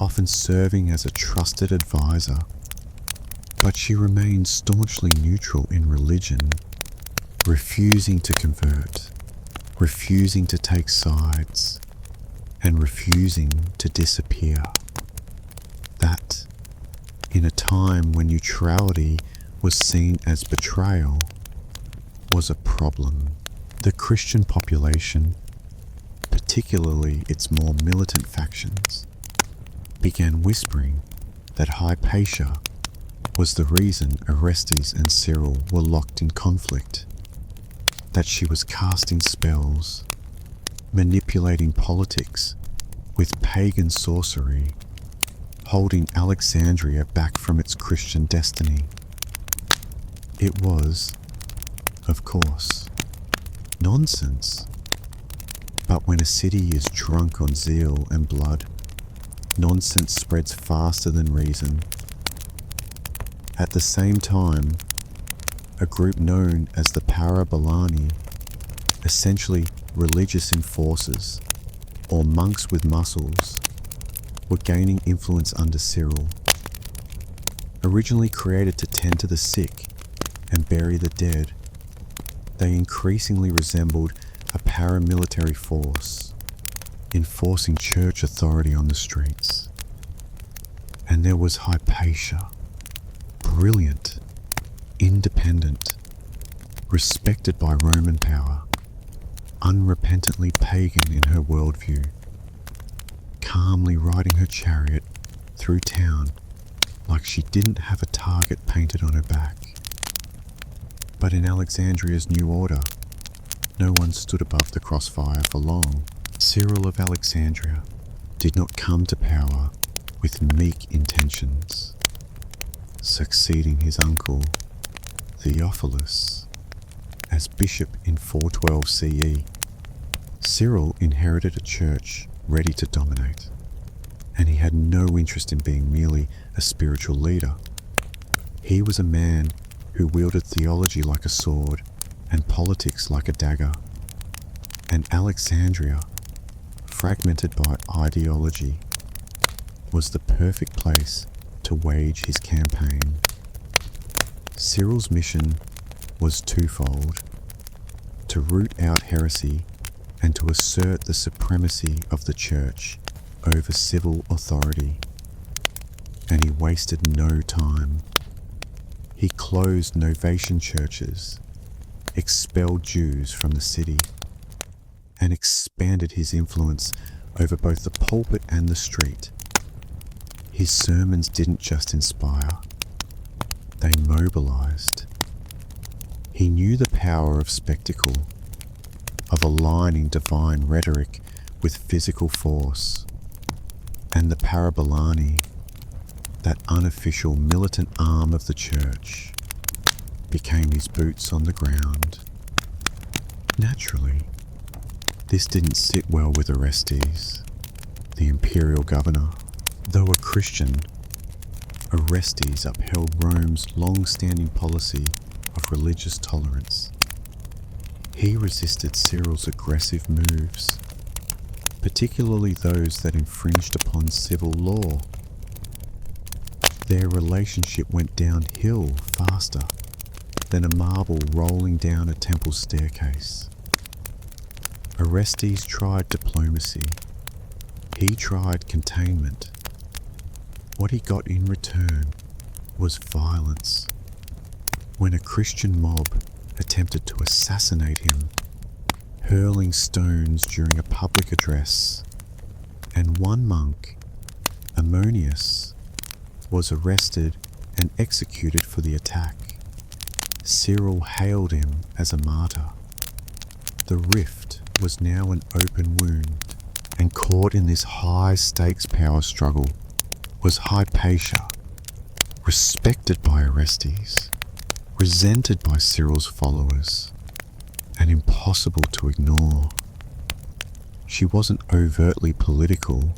often serving as a trusted advisor, but she remained staunchly neutral in religion, refusing to convert, refusing to take sides, and refusing to disappear. That, in a time when neutrality was seen as betrayal, was a problem. The Christian population, particularly its more militant factions, began whispering that Hypatia was the reason Orestes and Cyril were locked in conflict, that she was casting spells, manipulating politics with pagan sorcery, holding Alexandria back from its Christian destiny. It was, of course, nonsense. But when a city is drunk on zeal and blood, nonsense spreads faster than reason. At the same time, a group known as the Parabolani, essentially religious enforcers, or monks with muscles, were gaining influence under Cyril. Originally created to tend to the sick and bury the dead, they increasingly resembled a paramilitary force, enforcing church authority on the streets. And there was Hypatia, brilliant, independent, respected by Roman power, unrepentantly pagan in her worldview, calmly riding her chariot through town like she didn't have a target painted on her back. But in Alexandria's new order, no one stood above the crossfire for long. Cyril of Alexandria did not come to power with meek intentions, succeeding his uncle, Theophilus, as bishop in 412 CE. Cyril inherited a church ready to dominate, and he had no interest in being merely a spiritual leader. He was a man who wielded theology like a sword and politics like a dagger. And Alexandria, fragmented by ideology, was the perfect place to wage his campaign. Cyril's mission was twofold: to root out heresy and to assert the supremacy of the church over civil authority. And he wasted no time. He closed Novatian churches, expelled Jews from the city, and expanded his influence over both the pulpit and the street. His sermons didn't just inspire, they mobilized. He knew the power of spectacle, of aligning divine rhetoric with physical force, and the Parabolani, that unofficial militant arm of the church, became his boots on the ground. Naturally, this didn't sit well with Orestes, the imperial governor. Though a Christian, Orestes upheld Rome's long-standing policy of religious tolerance. He resisted Cyril's aggressive moves, particularly those that infringed upon civil law. Their relationship went downhill faster than a marble rolling down a temple staircase. Orestes tried diplomacy. He tried containment. What he got in return was violence. When a Christian mob attempted to assassinate him, hurling stones during a public address, and one monk, Ammonius, was arrested and executed for the attack, Cyril hailed him as a martyr. The rift was now an open wound, and caught in this high-stakes power struggle was Hypatia, respected by Orestes, resented by Cyril's followers, and impossible to ignore. She wasn't overtly political,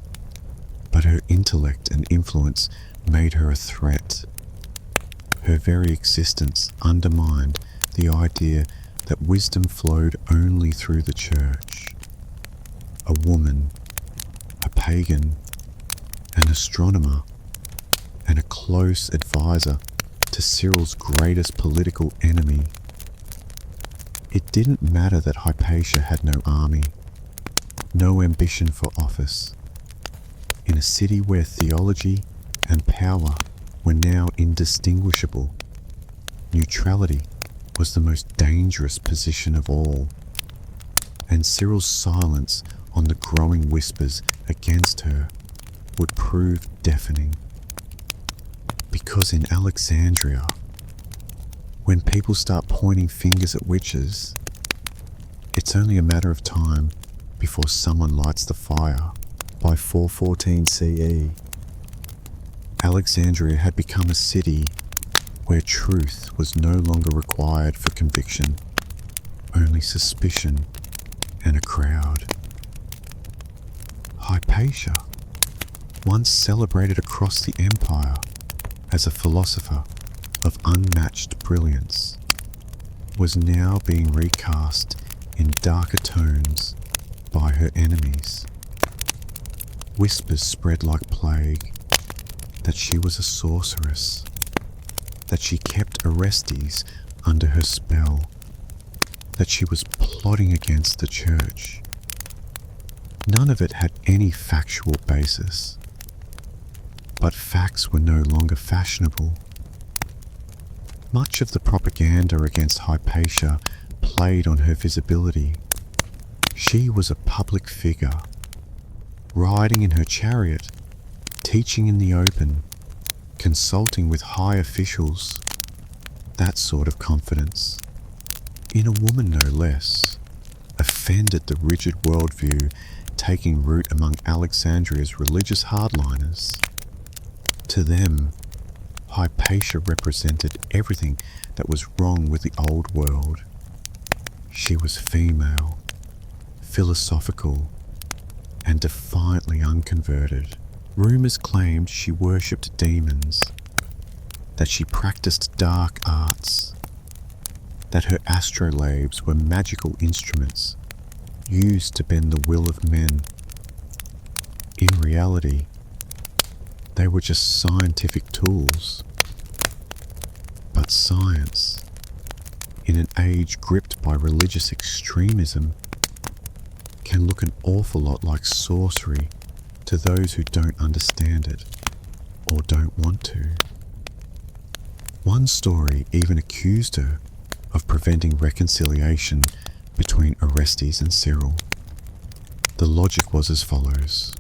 but her intellect and influence made her a threat. Her very existence undermined the idea that wisdom flowed only through the church. A woman, a pagan, an astronomer, and a close advisor to Cyril's greatest political enemy. It didn't matter that Hypatia had no army, no ambition for office. In a city where theology and power were now indistinguishable, neutrality was the most dangerous position of all, and Cyril's silence on the growing whispers against her would prove deafening. Because in Alexandria, when people start pointing fingers at witches, it's only a matter of time before someone lights the fire. By 414 CE, Alexandria had become a city where truth was no longer required for conviction, only suspicion and a crowd. Hypatia, once celebrated across the empire as a philosopher of unmatched brilliance, was now being recast in darker tones by her enemies. Whispers spread like plague that she was a sorceress, that she kept Orestes under her spell, that she was plotting against the church. None of it had any factual basis, but facts were no longer fashionable. Much of the propaganda against Hypatia played on her visibility. She was a public figure, riding in her chariot, teaching in the open, consulting with high officials. That sort of confidence, in a woman no less, offended the rigid worldview taking root among Alexandria's religious hardliners. To them, Hypatia represented everything that was wrong with the old world. She was female, philosophical, and defiantly unconverted. Rumors claimed she worshipped demons, that she practiced dark arts, that her astrolabes were magical instruments used to bend the will of men. In reality, they were just scientific tools. But science, in an age gripped by religious extremism, can look an awful lot like sorcery to those who don't understand it or don't want to. One story even accused her of preventing reconciliation between Orestes and Cyril. The logic was as follows.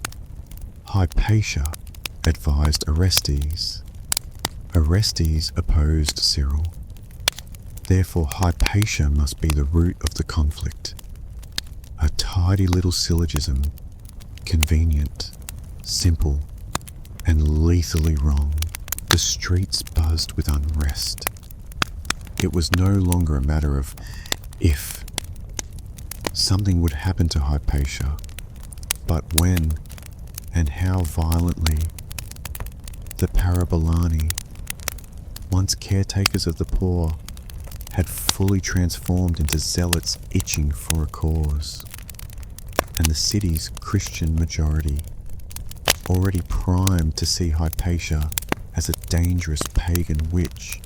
Hypatia advised Orestes. Orestes opposed Cyril. Therefore Hypatia must be the root of the conflict. A tidy little syllogism, convenient, simple, and lethally wrong. The streets buzzed with unrest. It was no longer a matter of if something would happen to Hypatia, but when and how violently. The Parabolani, once caretakers of the poor, had fully transformed into zealots itching for a cause, and the city's Christian majority, already primed to see Hypatia as a dangerous pagan witch,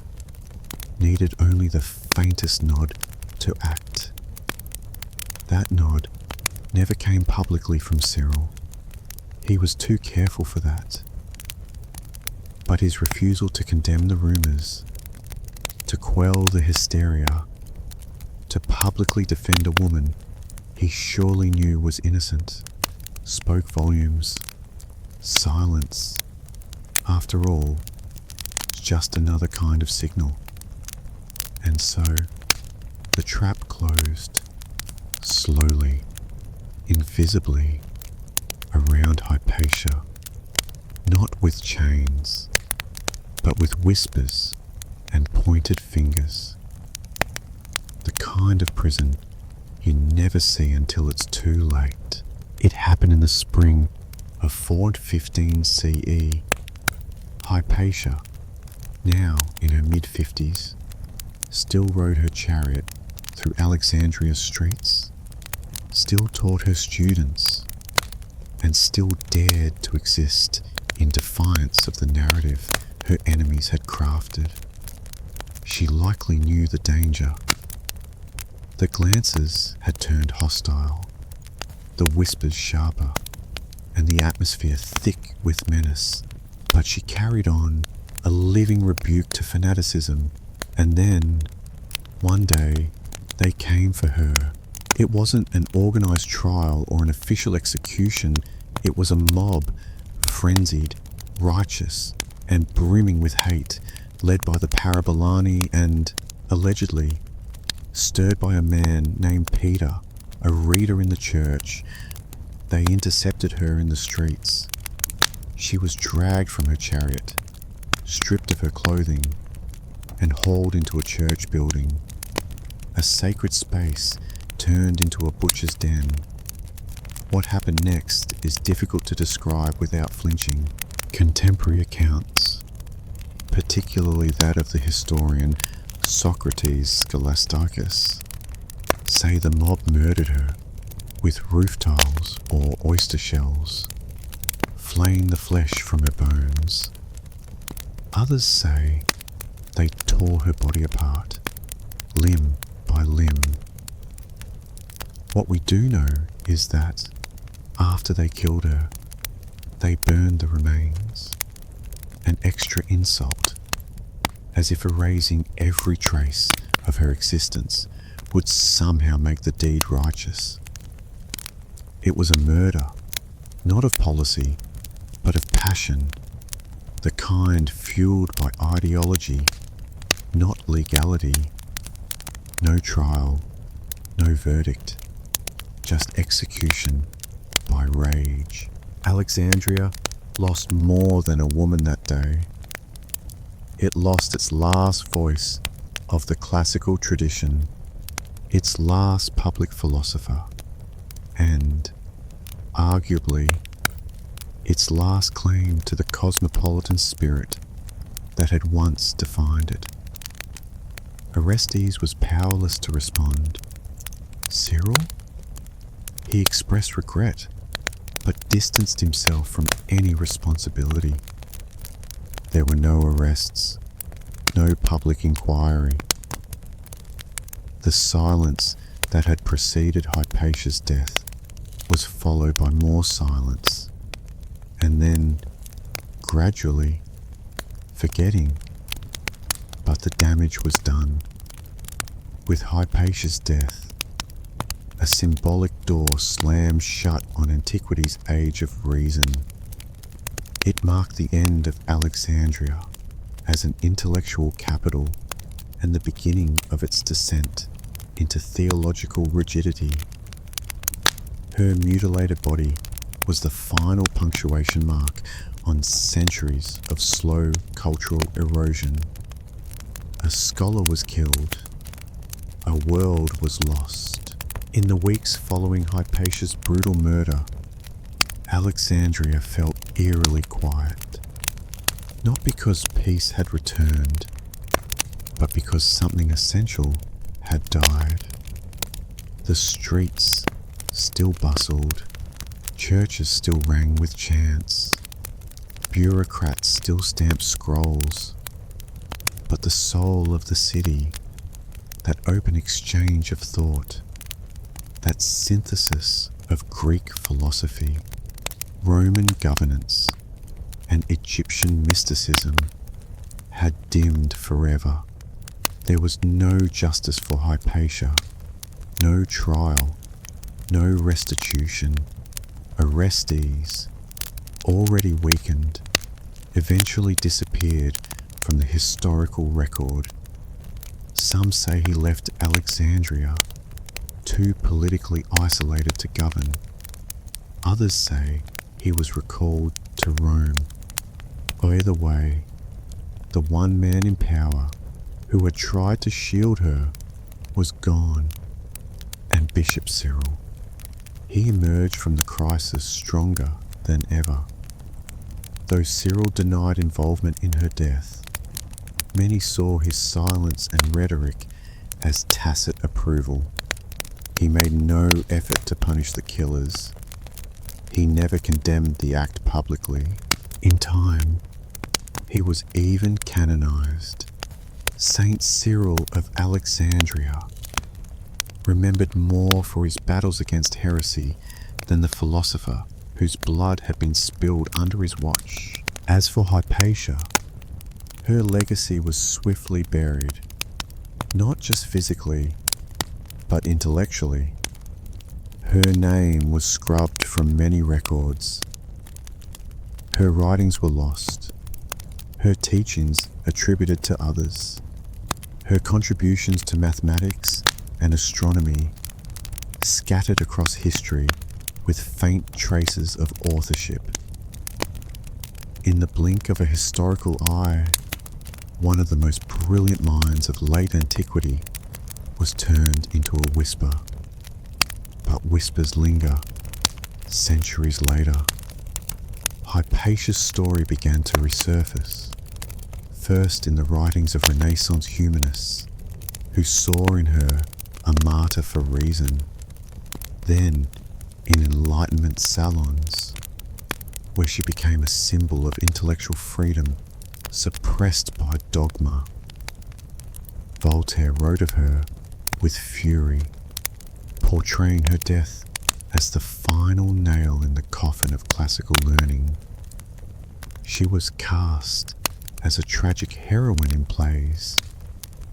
needed only the faintest nod to act. That nod never came publicly from Cyril. He was too careful for that. But his refusal to condemn the rumors, to quell the hysteria, to publicly defend a woman he surely knew was innocent, spoke volumes. Silence, after all, is just another kind of signal. And so, the trap closed, slowly, invisibly, around Hypatia, not with chains, but with whispers and pointed fingers. The kind of prison you never see until it's too late. It happened in the spring of 415 CE. Hypatia, now in her mid-50s, still rode her chariot through Alexandria's streets, still taught her students, and still dared to exist in defiance of the narrative her enemies had crafted. She likely knew the danger. The glances had turned hostile, the whispers sharper, and the atmosphere thick with menace. But she carried on, a living rebuke to fanaticism, and then, one day, they came for her. It wasn't an organized trial or an official execution, it was a mob, frenzied, righteous, and brimming with hate, led by the Parabolani and, allegedly, stirred by a man named Peter, a reader in the church. They intercepted her in the streets. She was dragged from her chariot, stripped of her clothing, and hauled into a church building. A sacred space turned into a butcher's den. What happened next is difficult to describe without flinching. Contemporary accounts, particularly that of the historian Socrates Scholasticus, say the mob murdered her with roof tiles or oyster shells, flaying the flesh from her bones. Others say they tore her body apart, limb by limb. What we do know is that, after they killed her, they burned the remains, an extra insult, as if erasing every trace of her existence would somehow make the deed righteous. It was a murder, not of policy, but of passion, the kind fueled by ideology, not legality. No trial, no verdict, just execution by rage. Alexandria lost more than a woman that day. It lost its last voice of the classical tradition, its last public philosopher, and, arguably, its last claim to the cosmopolitan spirit that had once defined it. Orestes was powerless to respond. Cyril? He expressed regret, but distanced himself from any responsibility. There were no arrests, no public inquiry. The silence that had preceded Hypatia's death was followed by more silence, and then, gradually, forgetting. But the damage was done. With Hypatia's death, a symbolic door slammed shut on antiquity's age of reason. It marked the end of Alexandria as an intellectual capital and the beginning of its descent into theological rigidity. Her mutilated body was the final punctuation mark on centuries of slow cultural erosion. A scholar was killed. A world was lost. In the weeks following Hypatia's brutal murder, Alexandria felt eerily quiet. Not because peace had returned, but because something essential had died. The streets still bustled, churches still rang with chants, bureaucrats still stamped scrolls, but the soul of the city, that open exchange of thought, that synthesis of Greek philosophy, Roman governance, and Egyptian mysticism, had dimmed forever. There was no justice for Hypatia, no trial, no restitution. Orestes, already weakened, eventually disappeared from the historical record. Some say he left Alexandria, too politically isolated to govern. Others say he was recalled to Rome. Either way, the one man in power who had tried to shield her was gone, and Bishop Cyril. He emerged from the crisis stronger than ever. Though Cyril denied involvement in her death, many saw his silence and rhetoric as tacit approval. He made no effort to punish the killers. He never condemned the act publicly. In time, he was even canonized. Saint Cyril of Alexandria, remembered more for his battles against heresy than the philosopher whose blood had been spilled under his watch. As for Hypatia, her legacy was swiftly buried, not just physically, but intellectually. Her name was scrubbed from many records. Her writings were lost, her teachings attributed to others, her contributions to mathematics and astronomy scattered across history with faint traces of authorship. In the blink of a historical eye, one of the most brilliant minds of late antiquity was turned into a whisper. But whispers linger. Centuries later, Hypatia's story began to resurface, first in the writings of Renaissance humanists who saw in her a martyr for reason, then in Enlightenment salons, where she became a symbol of intellectual freedom suppressed by dogma. Voltaire wrote of her with fury, portraying her death as the final nail in the coffin of classical learning. She was cast as a tragic heroine in plays,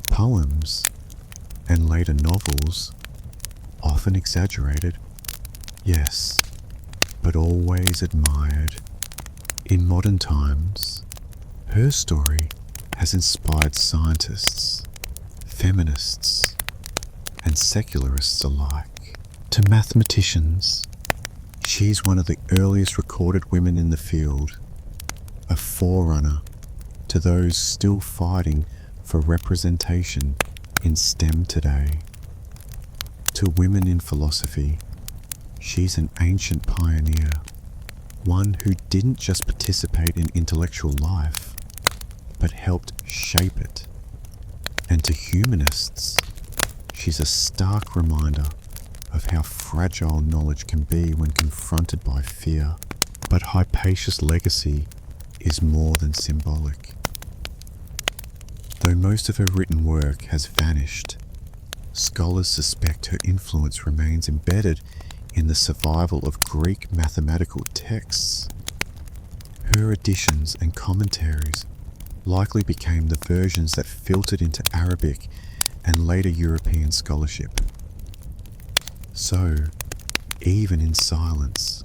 poems, and later novels, often exaggerated, yes, but always admired. In modern times, her story has inspired scientists, feminists, and secularists alike. To mathematicians, she's one of the earliest recorded women in the field, a forerunner to those still fighting for representation in STEM today. To women in philosophy, she's an ancient pioneer, one who didn't just participate in intellectual life, but helped shape it. And to humanists, she's a stark reminder of how fragile knowledge can be when confronted by fear. But Hypatia's legacy is more than symbolic. Though most of her written work has vanished, scholars suspect her influence remains embedded in the survival of Greek mathematical texts. Her additions and commentaries likely became the versions that filtered into Arabic and later European scholarship. So, even in silence,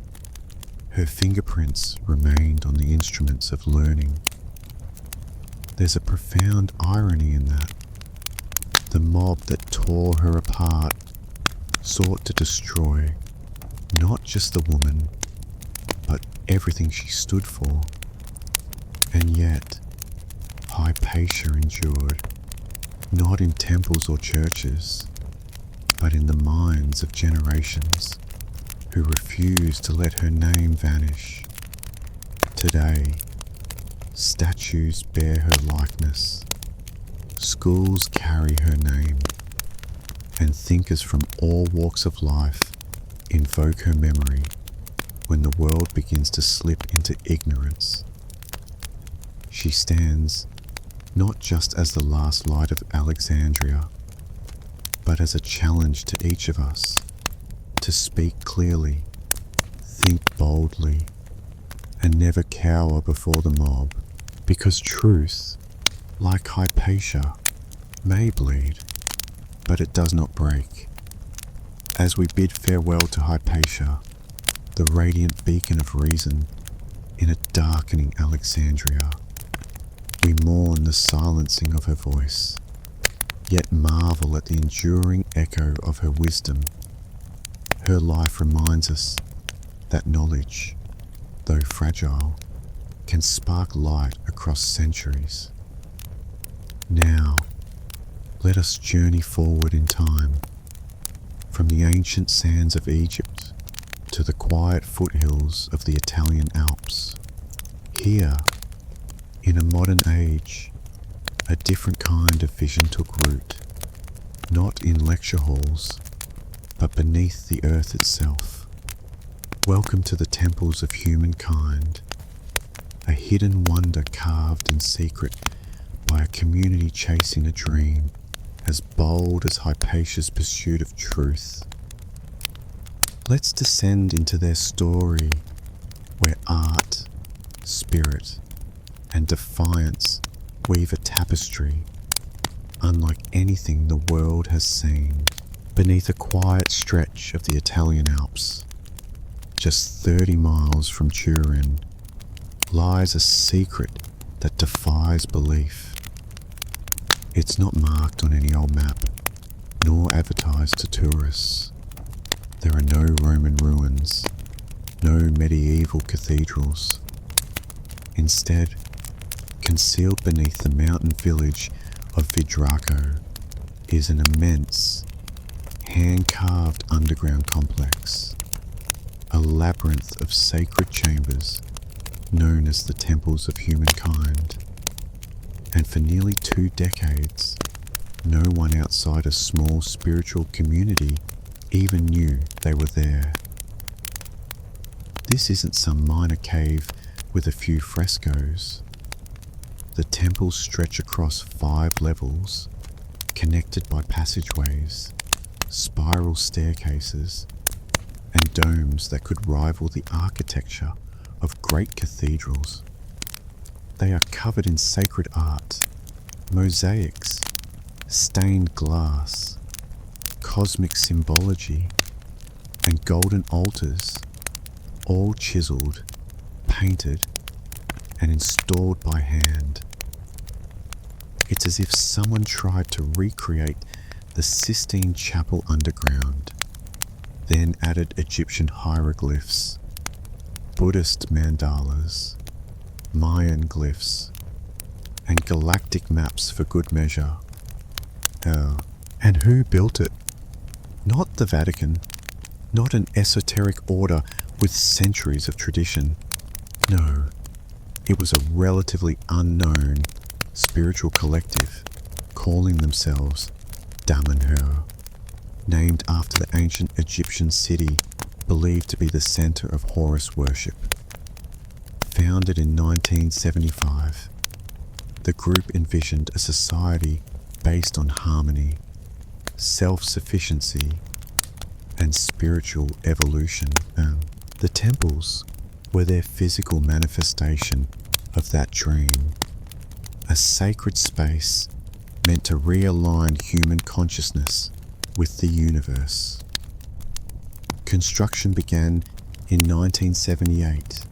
her fingerprints remained on the instruments of learning. There's a profound irony in that. The mob that tore her apart sought to destroy not just the woman, but everything she stood for. And yet, Hypatia endured, not in temples or churches, but in the minds of generations who refused to let her name vanish. Today, statues bear her likeness, schools carry her name, and thinkers from all walks of life invoke her memory when the world begins to slip into ignorance. She stands not just as the last light of Alexandria, but as a challenge to each of us to speak clearly, think boldly, and never cower before the mob, because truth, like Hypatia, may bleed, but it does not break. As we bid farewell to Hypatia, the radiant beacon of reason in a darkening Alexandria, we mourn the silencing of her voice, yet marvel at the enduring echo of her wisdom. Her life reminds us that knowledge, though fragile, can spark light across centuries. Now, let us journey forward in time, from the ancient sands of Egypt to the quiet foothills of the Italian Alps. Here, in a modern age, a different kind of vision took root, not in lecture halls, but beneath the earth itself. Welcome to the temples of humankind, a hidden wonder carved in secret by a community chasing a dream as bold as Hypatia's pursuit of truth. Let's descend into their story, where art, spirit, and defiance weave a tapestry unlike anything the world has seen. Beneath a quiet stretch of the Italian Alps, just 30 miles from Turin, lies a secret that defies belief. It's not marked on any old map, nor advertised to tourists. There are no Roman ruins, no medieval cathedrals. Instead, concealed beneath the mountain village of Vidraco is an immense, hand-carved underground complex, a labyrinth of sacred chambers known as the temples of humankind. And for nearly 2 decades, no one outside a small spiritual community even knew they were there. This isn't some minor cave with a few frescoes. The temples stretch across 5 levels, connected by passageways, spiral staircases, and domes that could rival the architecture of great cathedrals. They are covered in sacred art, mosaics, stained glass, cosmic symbology, and golden altars, all chiseled, painted, and installed by hand. It's as if someone tried to recreate the Sistine Chapel underground, then added Egyptian hieroglyphs, Buddhist mandalas, Mayan glyphs, and galactic maps for good measure. Oh, and who built it? Not the Vatican, not an esoteric order with centuries of tradition. No, it was a relatively unknown spiritual collective calling themselves Damanhur, named after the ancient Egyptian city believed to be the center of Horus worship. Founded in 1975, the group envisioned a society based on harmony, self-sufficiency, and spiritual evolution. The temples were their physical manifestation of that dream, a sacred space meant to realign human consciousness with the universe. Construction began in 1978,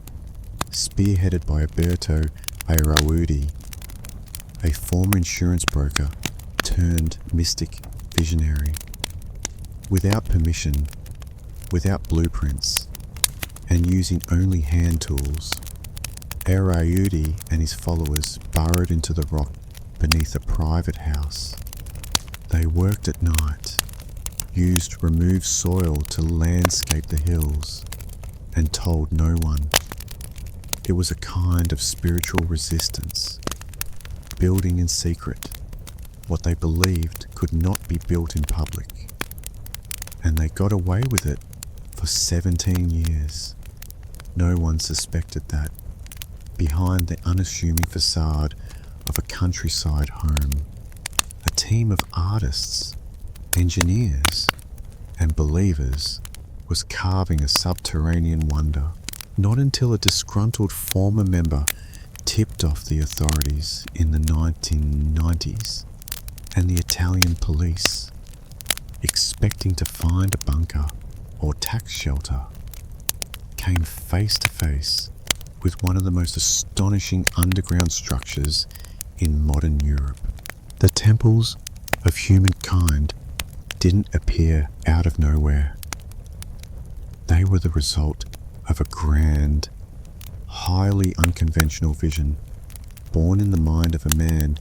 spearheaded by Alberto Airaudi, a former insurance broker turned mystic visionary. Without permission, without blueprints, and using only hand tools, Airaudi and his followers burrowed into the rock beneath a private house. They worked at night, used removed soil to landscape the hills, and told no one. It was a kind of spiritual resistance, building in secret what they believed could not be built in public. And they got away with it for 17 years. No one suspected that, behind the unassuming facade of a countryside home, a team of artists, engineers, and believers was carving a subterranean wonder. Not until a disgruntled former member tipped off the authorities in the 1990s, and the Italian police, expecting to find a bunker or tax shelter, came face to face with one of the most astonishing underground structures in modern Europe. The temples of humankind didn't appear out of nowhere. They were the result of a grand, highly unconventional vision born in the mind of a man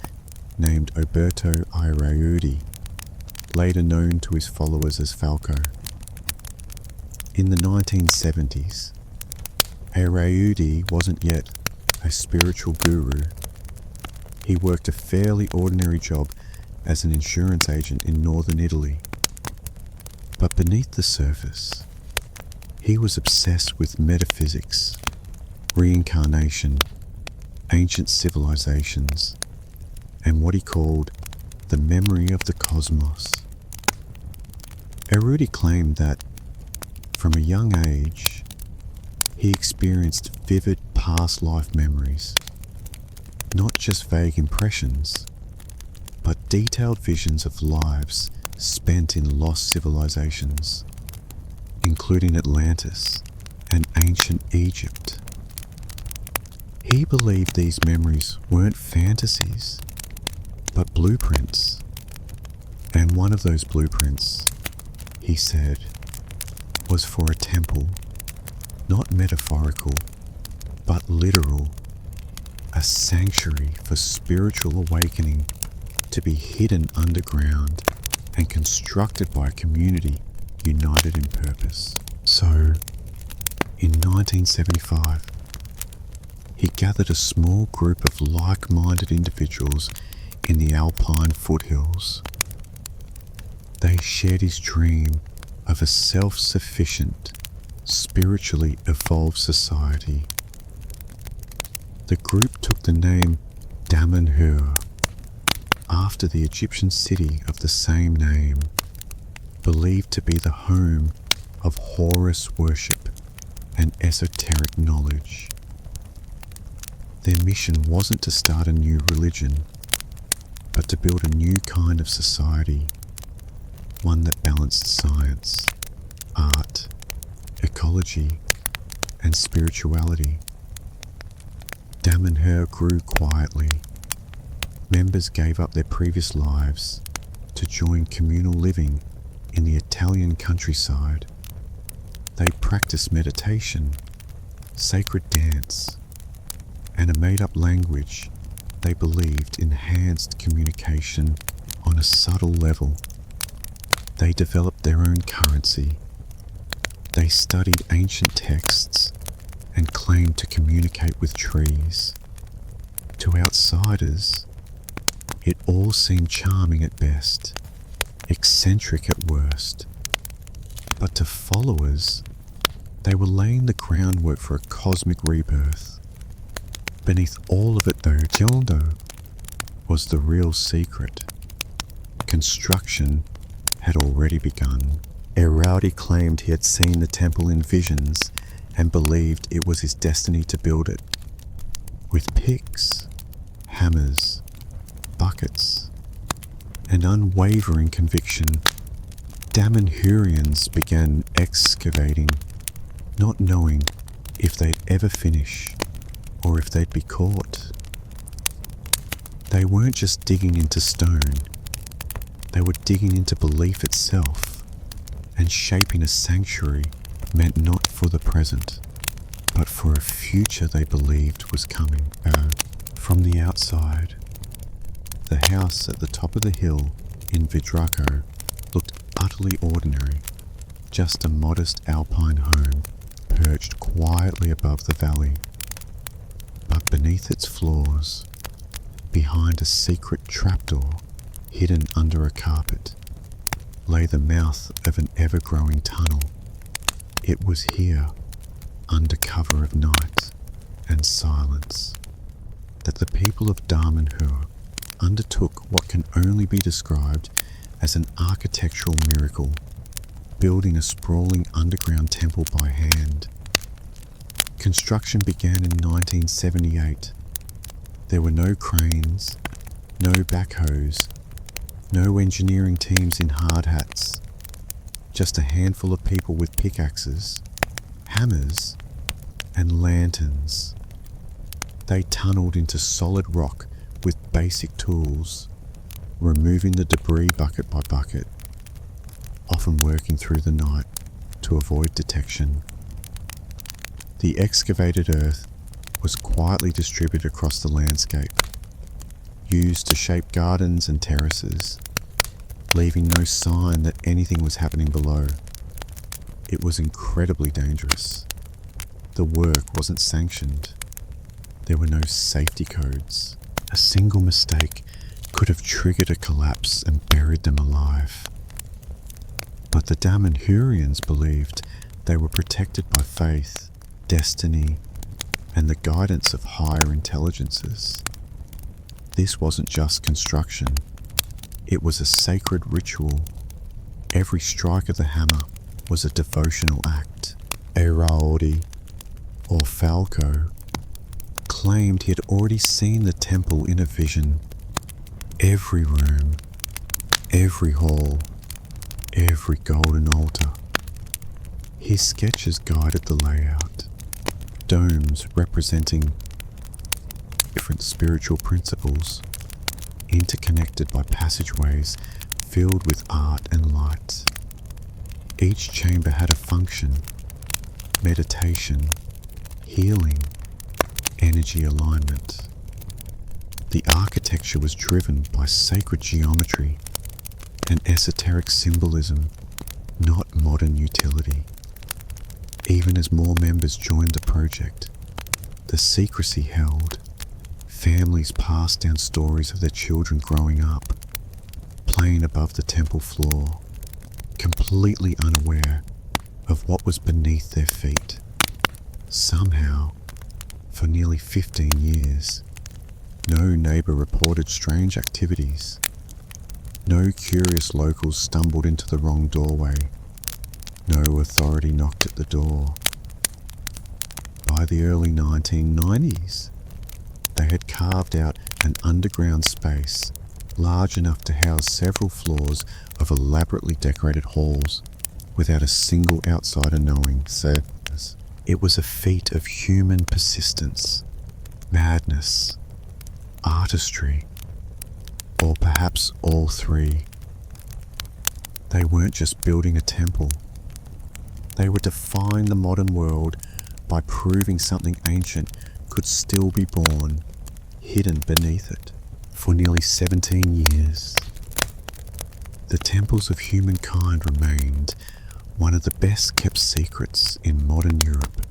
named Alberto Airaudi, later known to his followers as Falco. In the 1970s, Araudi wasn't yet a spiritual guru. He worked a fairly ordinary job as an insurance agent in northern Italy. But beneath the surface, he was obsessed with metaphysics, reincarnation, ancient civilizations, and what he called the memory of the cosmos. Araudi claimed that, from a young age, he experienced vivid past life memories, not just vague impressions, but detailed visions of lives spent in lost civilizations, including Atlantis and ancient Egypt. He believed these memories weren't fantasies, but blueprints. And one of those blueprints, he said, was for a temple, not metaphorical, but literal, a sanctuary for spiritual awakening to be hidden underground and constructed by a community united in purpose. So, in 1975, he gathered a small group of like-minded individuals in the Alpine foothills. They shared his dream of a self-sufficient, spiritually evolved society. The group took the name Damanhur, after the Egyptian city of the same name, believed to be the home of Horus worship and esoteric knowledge. Their mission wasn't to start a new religion, but to build a new kind of society, one that balanced science, art, ecology, and spirituality. Damanhur grew quietly. Members gave up their previous lives to join communal living in the Italian countryside. They practiced meditation, sacred dance, and a made-up language they believed enhanced communication on a subtle level. They developed their own currency. They studied ancient texts and claimed to communicate with trees. To outsiders, it all seemed charming at best, eccentric at worst. But to followers, they were laying the groundwork for a cosmic rebirth. Beneath all of it, though, Gildo was the real secret. Construction had already begun. Araudi claimed he had seen the temple in visions and believed it was his destiny to build it. With picks, hammers, buckets, and unwavering conviction, Damanhurians began excavating, not knowing if they'd ever finish or if they'd be caught. They weren't just digging into stone, they were digging into belief itself and shaping a sanctuary meant not for the present, but for a future they believed was coming. From the outside, the house at the top of the hill in Vidraco looked utterly ordinary, just a modest alpine home perched quietly above the valley. But beneath its floors, behind a secret trapdoor hidden under a carpet, lay the mouth of an ever-growing tunnel. It was here, under cover of night and silence, that the people of Damanhur undertook what can only be described as an architectural miracle, building a sprawling underground temple by hand. Construction began in 1978. There were no cranes, no backhoes, no engineering teams in hard hats, just a handful of people with pickaxes, hammers, and lanterns. They tunneled into solid rock with basic tools, removing the debris bucket by bucket, often working through the night to avoid detection. The excavated earth was quietly distributed across the landscape, used to shape gardens and terraces, leaving no sign that anything was happening below. It was incredibly dangerous. The work wasn't sanctioned. There were no safety codes. A single mistake could have triggered a collapse and buried them alive. But the Damanhurians believed they were protected by faith, destiny, and the guidance of higher intelligences. This wasn't just construction. It was a sacred ritual. Every strike of the hammer was a devotional act. Eraodi, or Falco, claimed he had already seen the temple in a vision. Every room, every hall, every golden altar. His sketches guided the layout. Domes representing different spiritual principles, interconnected by passageways filled with art and light. Each chamber had a function: meditation, healing, energy alignment. The architecture was driven by sacred geometry and esoteric symbolism, not modern utility. Even as more members joined the project, the secrecy held. Families passed down stories of their children growing up, playing above the temple floor, completely unaware of what was beneath their feet. Somehow, for nearly 15 years, no neighbour reported strange activities. No curious locals stumbled into the wrong doorway. No authority knocked at the door. By the early 1990s, they had carved out an underground space large enough to house several floors of elaborately decorated halls without a single outsider knowing. It was a feat of human persistence, madness, artistry, or perhaps all three. They weren't just building a temple. They were defying the modern world by proving something ancient could still be born, hidden beneath it. For nearly 17 years, the temples of humankind remained one of the best kept secrets in modern Europe.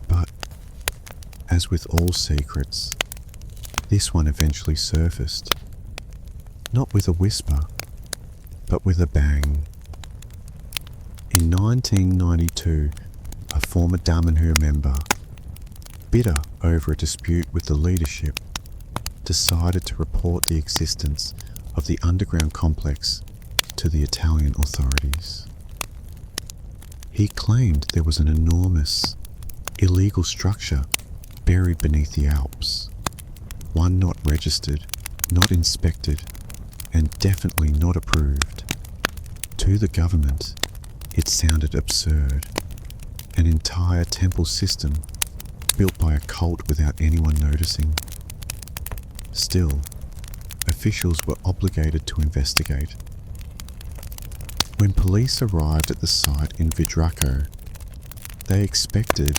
But, as with all secrets, this one eventually surfaced. Not with a whisper, but with a bang. In 1992, a former Damanhur member, bitter over a dispute with the leadership, decided to report the existence of the underground complex to the Italian authorities. He claimed there was an enormous, illegal structure buried beneath the Alps, one not registered, not inspected, and definitely not approved. To the government, it sounded absurd. An entire temple system built by a cult without anyone noticing. Still, officials were obligated to investigate. When police arrived at the site in Vidraco, they expected,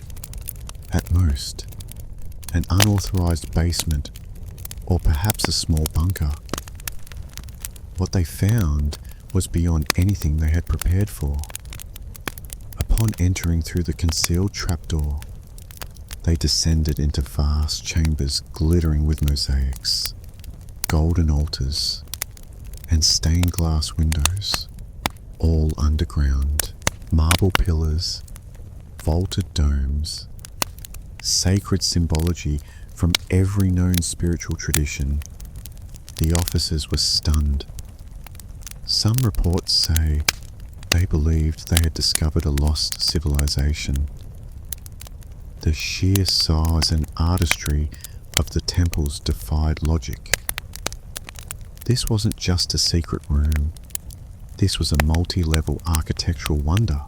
at most, an unauthorized basement or perhaps a small bunker. What they found was beyond anything they had prepared for. Upon entering through the concealed trapdoor, they descended into vast chambers glittering with mosaics, golden altars, and stained glass windows, all underground. Marble pillars, vaulted domes, sacred symbology from every known spiritual tradition. The officers were stunned. Some reports say they believed they had discovered a lost civilization. The sheer size and artistry of the temples defied logic. This wasn't just a secret room. This was a multi-level architectural wonder,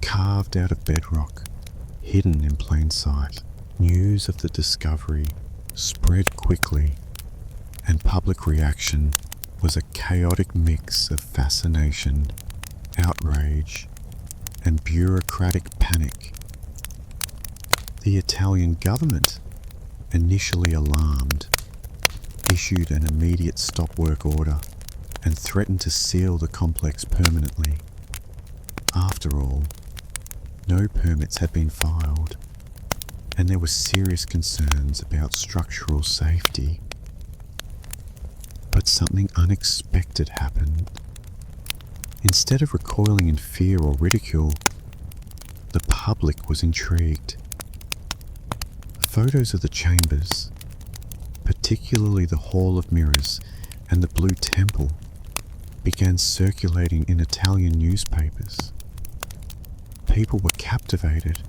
carved out of bedrock, hidden in plain sight. News of the discovery spread quickly, and public reaction was a chaotic mix of fascination, outrage, and bureaucratic panic. The Italian government, initially alarmed, issued an immediate stop work order and threatened to seal the complex permanently. After all, no permits had been filed, and there were serious concerns about structural safety. But something unexpected happened. Instead of recoiling in fear or ridicule, the public was intrigued. Photos of the chambers, particularly the Hall of Mirrors and the Blue Temple, began circulating in Italian newspapers. People were captivated.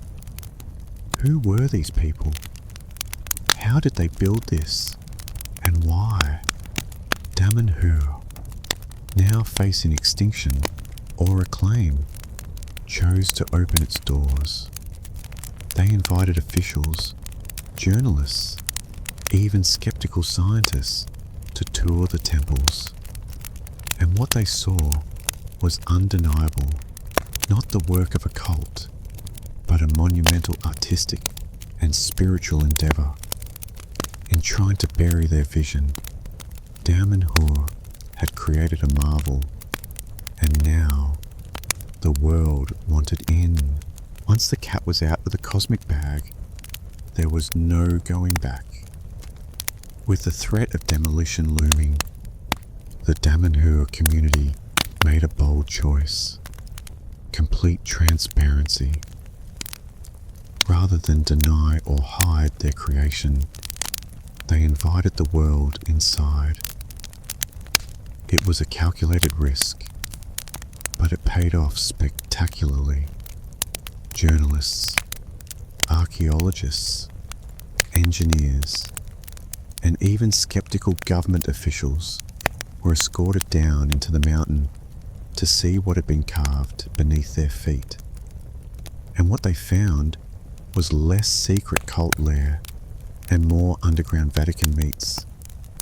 Who were these people? How did they build this? And why? Damanhur, now facing extinction or acclaim, chose to open its doors. They invited officials, journalists, even skeptical scientists to tour the temples. And what they saw was undeniable, not the work of a cult, but a monumental artistic and spiritual endeavour. In trying to bury their vision, Damanhur had created a marvel, and now the world wanted in. Once the cat was out of the cosmic bag, there was no going back. With the threat of demolition looming, the Damanhur community made a bold choice: complete transparency. Rather than deny or hide their creation, they invited the world inside. It was a calculated risk, but it paid off spectacularly. Journalists, archaeologists, engineers, and even skeptical government officials were escorted down into the mountain to see what had been carved beneath their feet. And what they found was less secret cult lair and more underground Vatican meets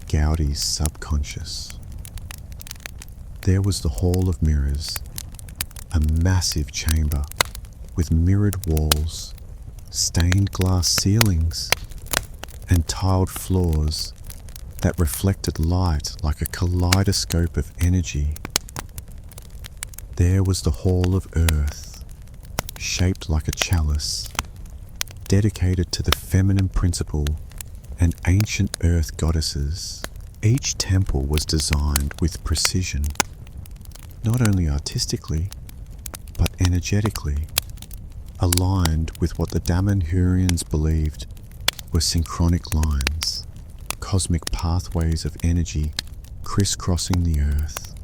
Gaudi's subconscious. There was the Hall of Mirrors, a massive chamber with mirrored walls, stained glass ceilings, and tiled floors that reflected light like a kaleidoscope of energy. There was the Hall of Earth, shaped like a chalice, dedicated to the feminine principle and ancient earth goddesses. Each temple was designed with precision, not only artistically, but energetically, aligned with what the Damanhurians believed were synchronic lines, cosmic pathways of energy crisscrossing the earth.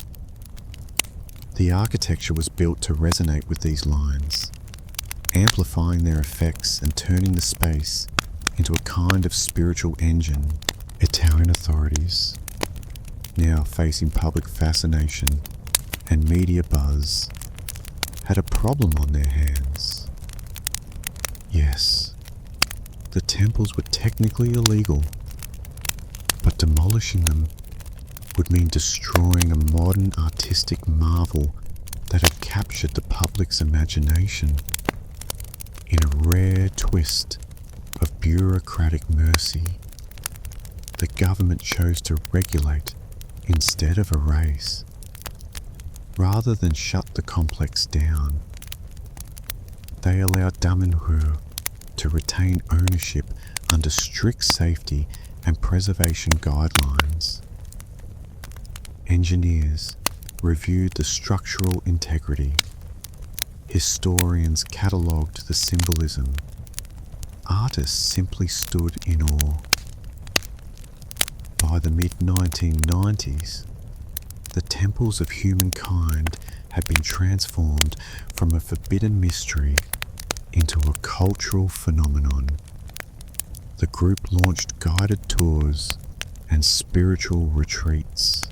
The architecture was built to resonate with these lines, amplifying their effects and turning the space into a kind of spiritual engine. Italian authorities, now facing public fascination and media buzz, had a problem on their hands. Yes, the temples were technically illegal, but demolishing them would mean destroying a modern artistic marvel that had captured the public's imagination. In a rare twist of bureaucratic mercy, the government chose to regulate instead of erase. Rather than shut the complex down, they allowed Damanhur to retain ownership under strict safety and preservation guidelines. Engineers reviewed the structural integrity. Historians catalogued the symbolism. Artists simply stood in awe. By the mid-1990s, the temples of humankind had been transformed from a forbidden mystery into a cultural phenomenon. The group launched guided tours and spiritual retreats.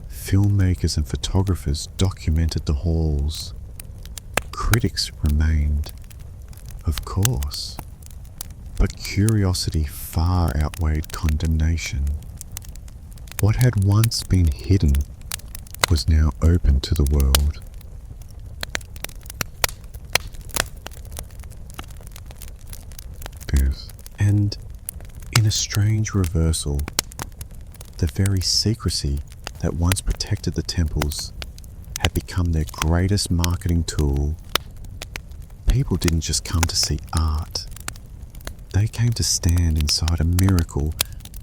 Filmmakers and photographers documented the halls. Critics remained, of course, but curiosity far outweighed condemnation. What had once been hidden was now open to the world. Yes. And in a strange reversal, the very secrecy that once protected the temples had had become their greatest marketing tool, people didn't just come to see art. They came to stand inside a miracle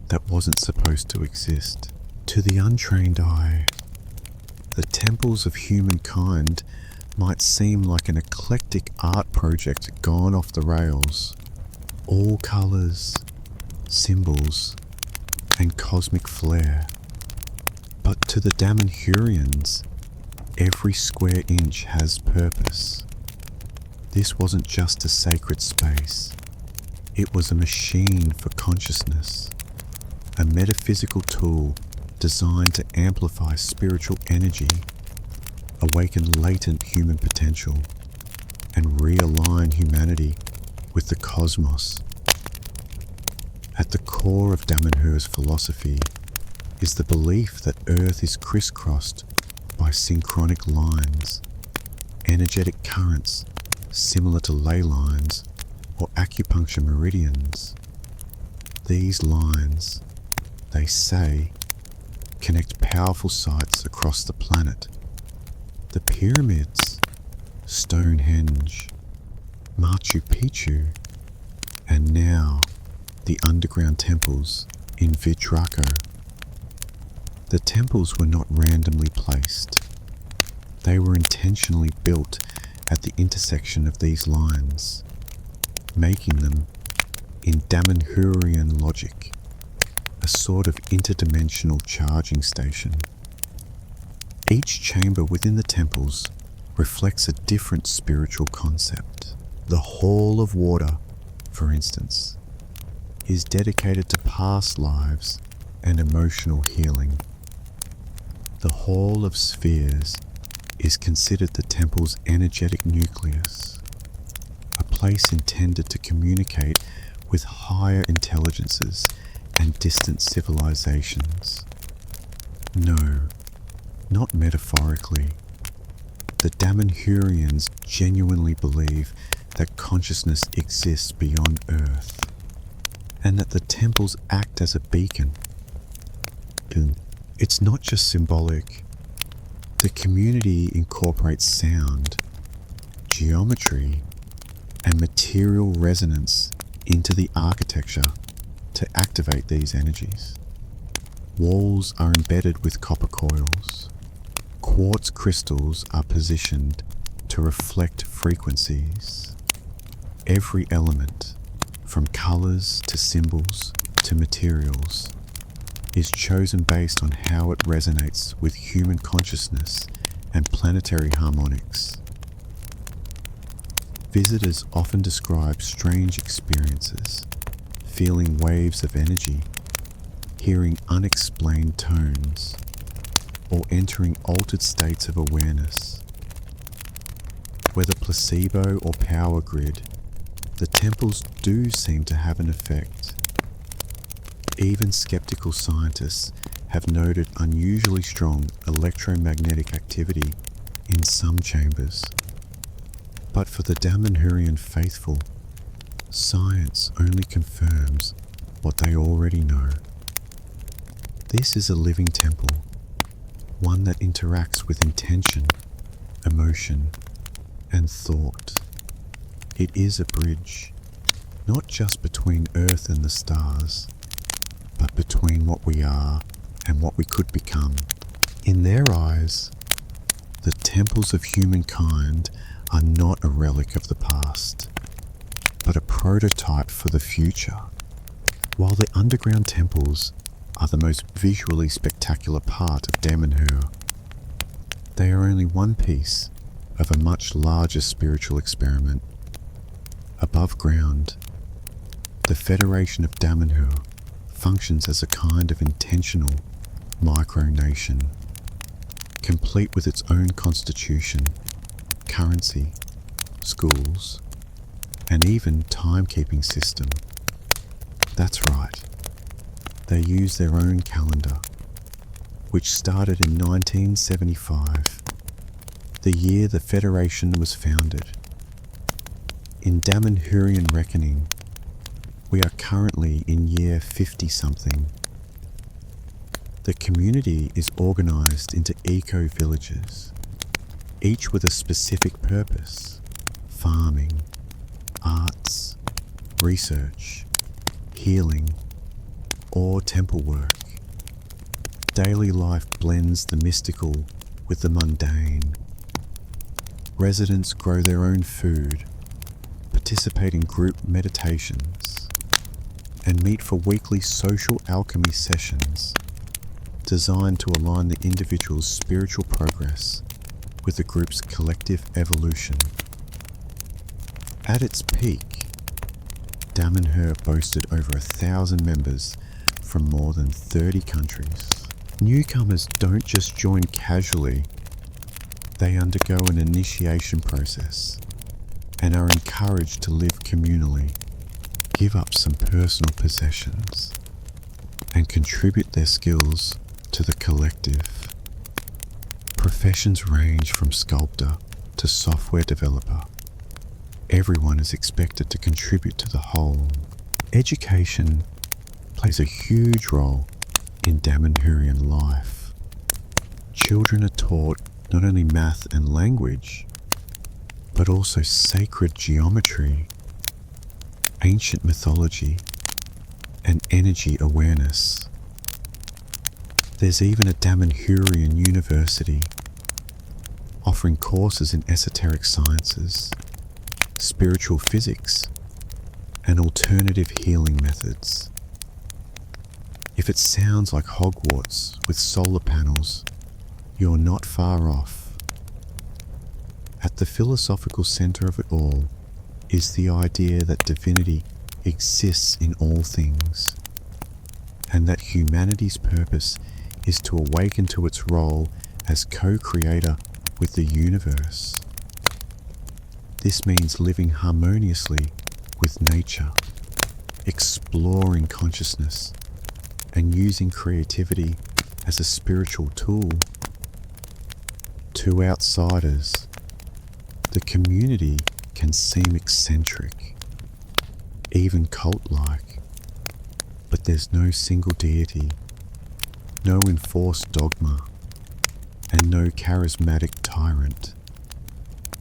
that wasn't supposed to exist. To the untrained eye, the temples of humankind might seem like an eclectic art project gone off the rails. All colours, symbols, and cosmic flair. But to the Damanhurians, every square inch has purpose. This wasn't just a sacred space. It was a machine for consciousness, a metaphysical tool designed to amplify spiritual energy, awaken latent human potential, and realign humanity with the cosmos. At the core of Damanhur's philosophy is the belief that Earth is crisscrossed by synchronic lines, energetic currents similar to ley lines or acupuncture meridians. These lines, they say, connect powerful sites across the planet. The pyramids, Stonehenge, Machu Picchu, and now the underground temples in Vidraco. The temples were not randomly placed. They were intentionally built at the intersection of these lines, making them, in Damanhurian logic, a sort of interdimensional charging station. Each chamber within the temples reflects a different spiritual concept. The Hall of Water, for instance, is dedicated to past lives and emotional healing. The Hall of Spheres is considered the temple's energetic nucleus, a place intended to communicate with higher intelligences and distant civilizations. No, not metaphorically. The Damanhurians genuinely believe that consciousness exists beyond Earth, and that the temples act as a beacon. It's not just symbolic. The community incorporates sound, geometry, and material resonance into the architecture to activate these energies. Walls are embedded with copper coils. Quartz crystals are positioned to reflect frequencies. Every element, from colors to symbols to materials, is chosen based on how it resonates with human consciousness and planetary harmonics. Visitors often describe strange experiences, feeling waves of energy, hearing unexplained tones, or entering altered states of awareness. Whether placebo or power grid, the temples do seem to have an effect. Even skeptical scientists have noted unusually strong electromagnetic activity in some chambers. But for the Damanhurian faithful, science only confirms what they already know. This is a living temple, one that interacts with intention, emotion, and thought. It is a bridge, not just between Earth and the stars, but between what we are and what we could become. In their eyes, the temples of humankind are not a relic of the past, but a prototype for the future. While the underground temples are the most visually spectacular part of Damanhur, they are only one piece of a much larger spiritual experiment. Above ground, the Federation of Damanhur functions as a kind of intentional micronation, complete with its own constitution, currency, schools, and even timekeeping system. That's right, they use their own calendar, which started in 1975, the year the Federation was founded. In Damanhurian reckoning, we are currently in year 50-something. The community is organized into eco-villages, each with a specific purpose: farming, arts, research, healing, or temple work. Daily life blends the mystical with the mundane. Residents grow their own food, participate in group meditations, and meet for weekly social alchemy sessions designed to align the individual's spiritual progress with the group's collective evolution. At its peak, Damanhur boasted over 1,000 members from more than 30 countries. Newcomers don't just join casually, they undergo an initiation process and are encouraged to live communally, give up some personal possessions, and contribute their skills to the collective. Professions range from sculptor to software developer. Everyone is expected to contribute to the whole. Education plays a huge role in Damanhurian life. Children are taught not only math and language, but also sacred geometry, ancient mythology, and energy awareness. There's even a Damanhurian university offering courses in esoteric sciences, spiritual physics, and alternative healing methods. If it sounds like Hogwarts with solar panels, you're not far off. At the philosophical center of it all is the idea that divinity exists in all things, and that humanity's purpose is to awaken to its role as co-creator with the universe. This means living harmoniously with nature, exploring consciousness, and using creativity as a spiritual tool. To outsiders, the community can seem eccentric, even cult-like, but there's no single deity, no enforced dogma, and no charismatic tyrant.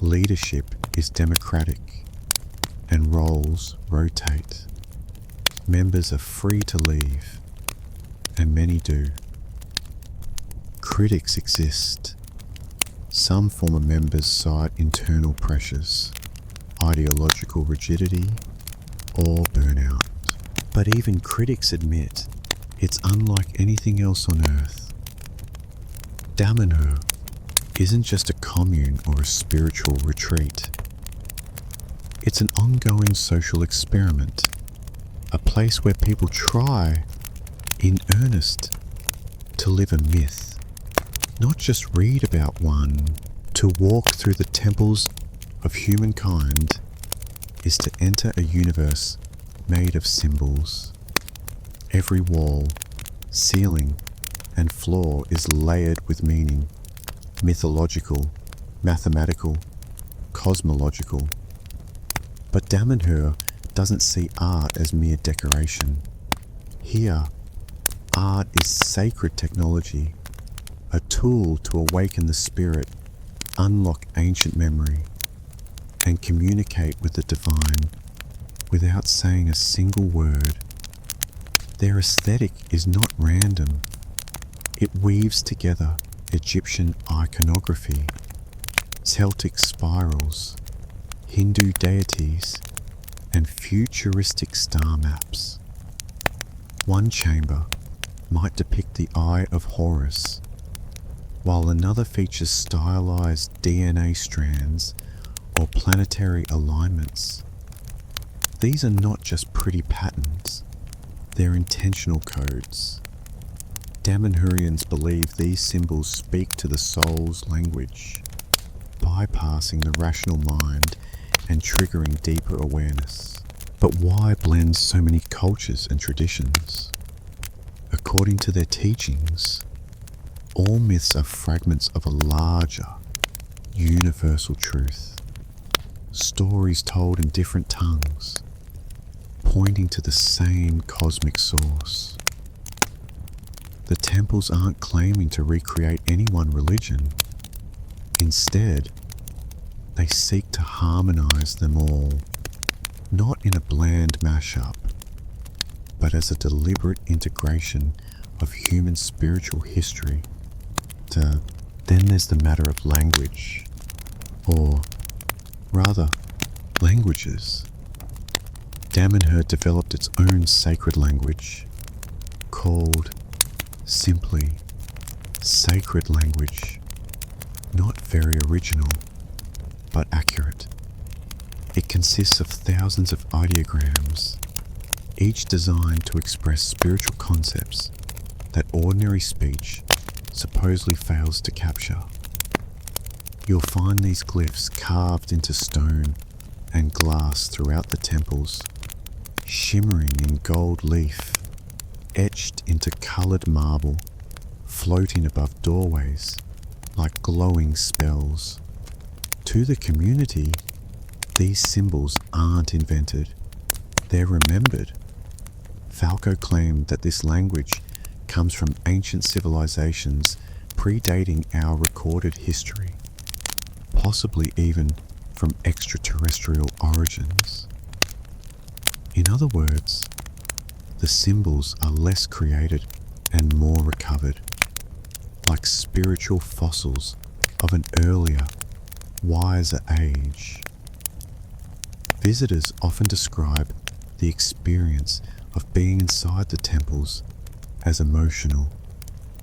Leadership is democratic, and roles rotate. Members are free to leave, and many do. Critics exist. Some former members cite internal pressures, ideological rigidity, or burnout. But even critics admit it's unlike anything else on Earth. Damanhur isn't just a commune or a spiritual retreat. It's an ongoing social experiment, a place where people try, in earnest, to live a myth, not just read about one. To walk through the temples of humankind is to enter a universe made of symbols. Every wall, ceiling, and floor is layered with meaning: mythological, mathematical, cosmological. But Damanhur doesn't see art as mere decoration. Here, art is sacred technology, a tool to awaken the spirit, unlock ancient memory, and communicate with the divine without saying a single word. Their aesthetic is not random. It weaves together Egyptian iconography, Celtic spirals, Hindu deities, and futuristic star maps. One chamber might depict the Eye of Horus, while another features stylized DNA strands or planetary alignments. These are not just pretty patterns, they're intentional codes. Damanhurians believe these symbols speak to the soul's language, bypassing the rational mind and triggering deeper awareness. But why blend so many cultures and traditions? According to their teachings, all myths are fragments of a larger, universal truth. Stories told in different tongues, pointing to the same cosmic source. The temples aren't claiming to recreate any one religion. Instead, they seek to harmonize them all, not in a bland mashup, but as a deliberate integration of human spiritual history. Then there's the matter of language, or rather, languages. Damanhur developed its own sacred language, called simply sacred language. Not very original, but accurate. It consists of thousands of ideograms, each designed to express spiritual concepts that ordinary speech supposedly fails to capture. You'll find these glyphs carved into stone and glass throughout the temples, shimmering in gold leaf, etched into coloured marble, floating above doorways like glowing spells. To the community, these symbols aren't invented, they're remembered. Falco claimed that this language comes from ancient civilizations predating our recorded history, possibly even from extraterrestrial origins. In other words, the symbols are less created and more recovered, like spiritual fossils of an earlier, wiser age. Visitors often describe the experience of being inside the temples as emotional,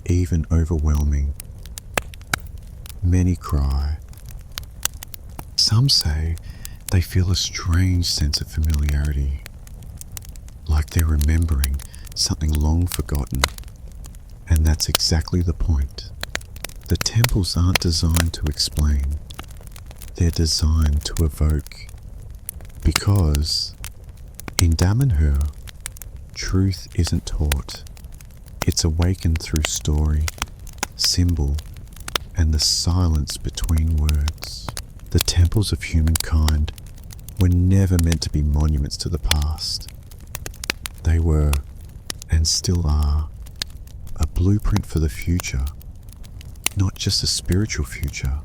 even overwhelming. Many cry. Some say they feel a strange sense of familiarity, like they're remembering something long forgotten. And that's exactly the point. The temples aren't designed to explain, they're designed to evoke. Because in Damanhur, truth isn't taught, it's awakened through story, symbol, and the silence between words. The temples of humankind were never meant to be monuments to the past. They were, and still are, a blueprint for the future, not just a spiritual future,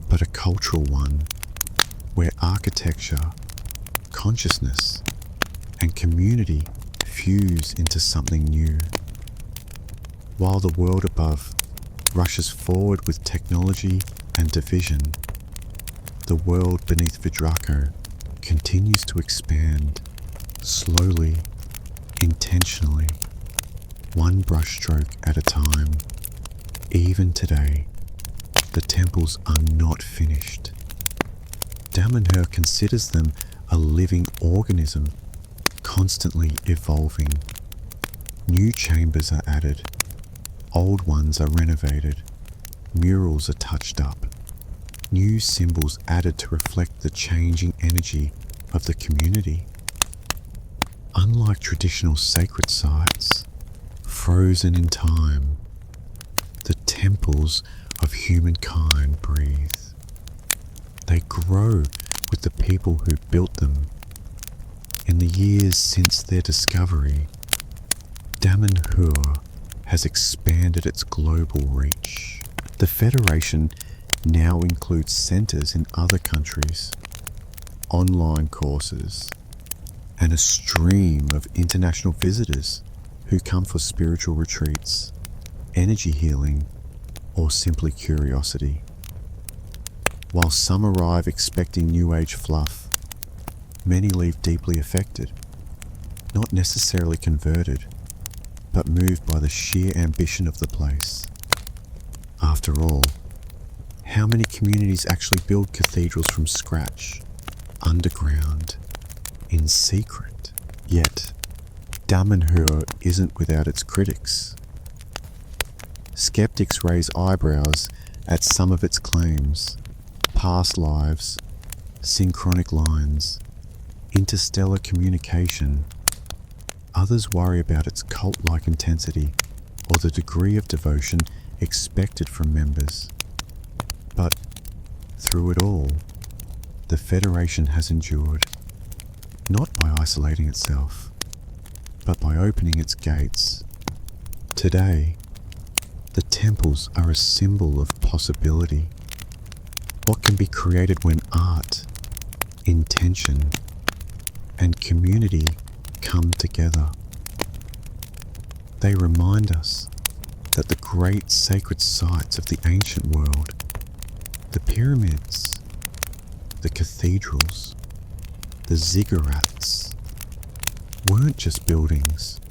but a cultural one, where architecture, consciousness, and community fuse into something new. While the world above rushes forward with technology and division, the world beneath Vidraco continues to expand, slowly, intentionally, one brushstroke at a time. Even today, the temples are not finished. Damanhur considers them a living organism, constantly evolving. New chambers are added, old ones are renovated, murals are touched up, new symbols added to reflect the changing energy of the community. Unlike traditional sacred sites, frozen in time, the temples of humankind breathe. They grow with the people who built them. In the years since their discovery, Damanhur has expanded its global reach. The Federation now includes centres in other countries, online courses, and a stream of international visitors who come for spiritual retreats, energy healing, or simply curiosity. While some arrive expecting New Age fluff, many leave deeply affected, not necessarily converted, but moved by the sheer ambition of the place. After all, how many communities actually build cathedrals from scratch, underground, in secret? Yet, Damanhur isn't without its critics. Skeptics raise eyebrows at some of its claims: past lives, synchronic lines, interstellar communication. Others worry about its cult-like intensity or the degree of devotion expected from members. But through it all, the Federation has endured, not by isolating itself, but by opening its gates. Today, the temples are a symbol of possibility, what can be created when art, intention, and community come together. They remind us that the great sacred sites of the ancient world, the pyramids, the cathedrals, the ziggurats, weren't just buildings.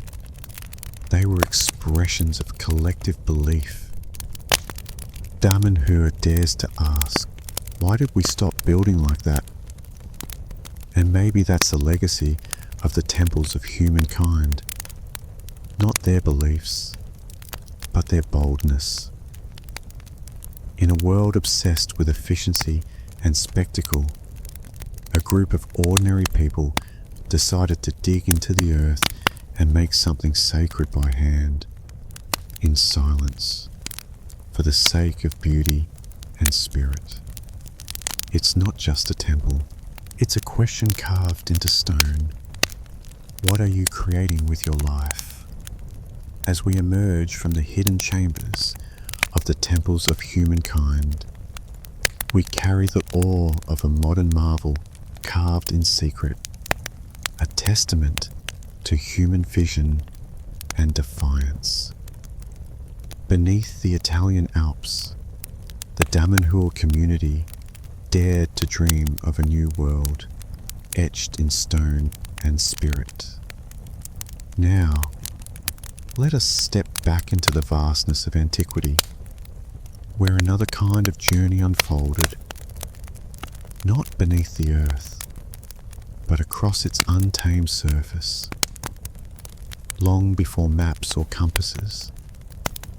They were expressions of collective belief. Damanhur dares to ask, why did we stop building like that? And maybe that's the legacy of the temples of humankind. Not their beliefs, but their boldness. In a world obsessed with efficiency and spectacle, a group of ordinary people decided to dig into the earth and make something sacred by hand, in silence, for the sake of beauty and spirit. It's not just a temple, it's a question carved into stone. What are you creating with your life? As we emerge from the hidden chambers of the temples of humankind, we carry the awe of a modern marvel carved in secret, a testament to human vision and defiance. Beneath the Italian Alps, the Damanhur community dared to dream of a new world, etched in stone and spirit. Now, let us step back into the vastness of antiquity, where another kind of journey unfolded, not beneath the earth, but across its untamed surface. Long before maps or compasses,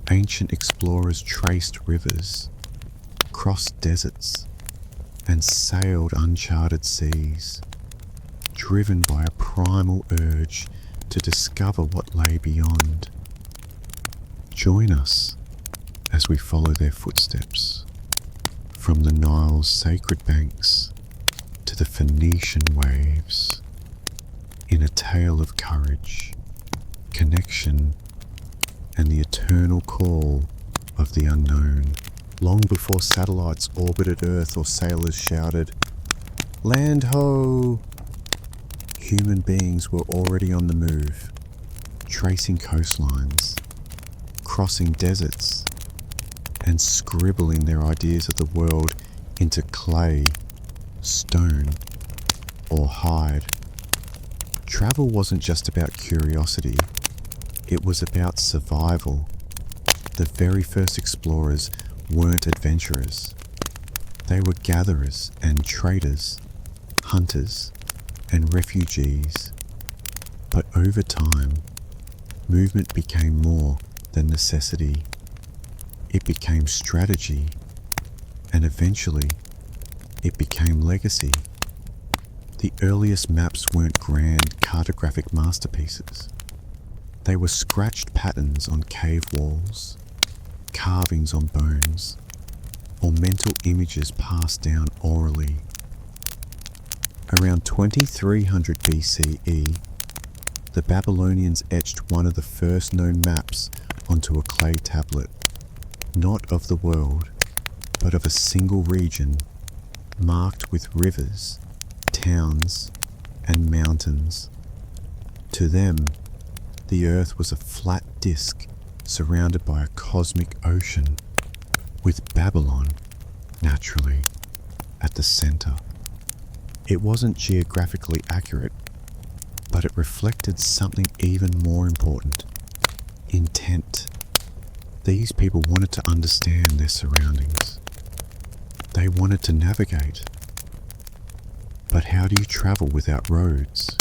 ancient explorers traced rivers, crossed deserts, and sailed uncharted seas, driven by a primal urge to discover what lay beyond. Join us as we follow their footsteps, from the Nile's sacred banks to the Phoenician waves, in a tale of courage, connection, and the eternal call of the unknown. Long before satellites orbited Earth or sailors shouted, "Land ho!" human beings were already on the move, tracing coastlines, crossing deserts, and scribbling their ideas of the world into clay, stone, or hide. Travel wasn't just about curiosity, it was about survival. The very first explorers weren't adventurers. They were gatherers and traders, hunters and refugees. But over time, movement became more than necessity. It became strategy, and eventually, it became legacy. The earliest maps weren't grand cartographic masterpieces. They were scratched patterns on cave walls, carvings on bones, or mental images passed down orally. Around 2300 BCE, the Babylonians etched one of the first known maps onto a clay tablet, not of the world, but of a single region, marked with rivers, towns, and mountains. To them, the earth was a flat disk surrounded by a cosmic ocean, with Babylon, naturally, at the center. It wasn't geographically accurate, but it reflected something even more important: intent. These people wanted to understand their surroundings. They wanted to navigate. But how do you travel without roads,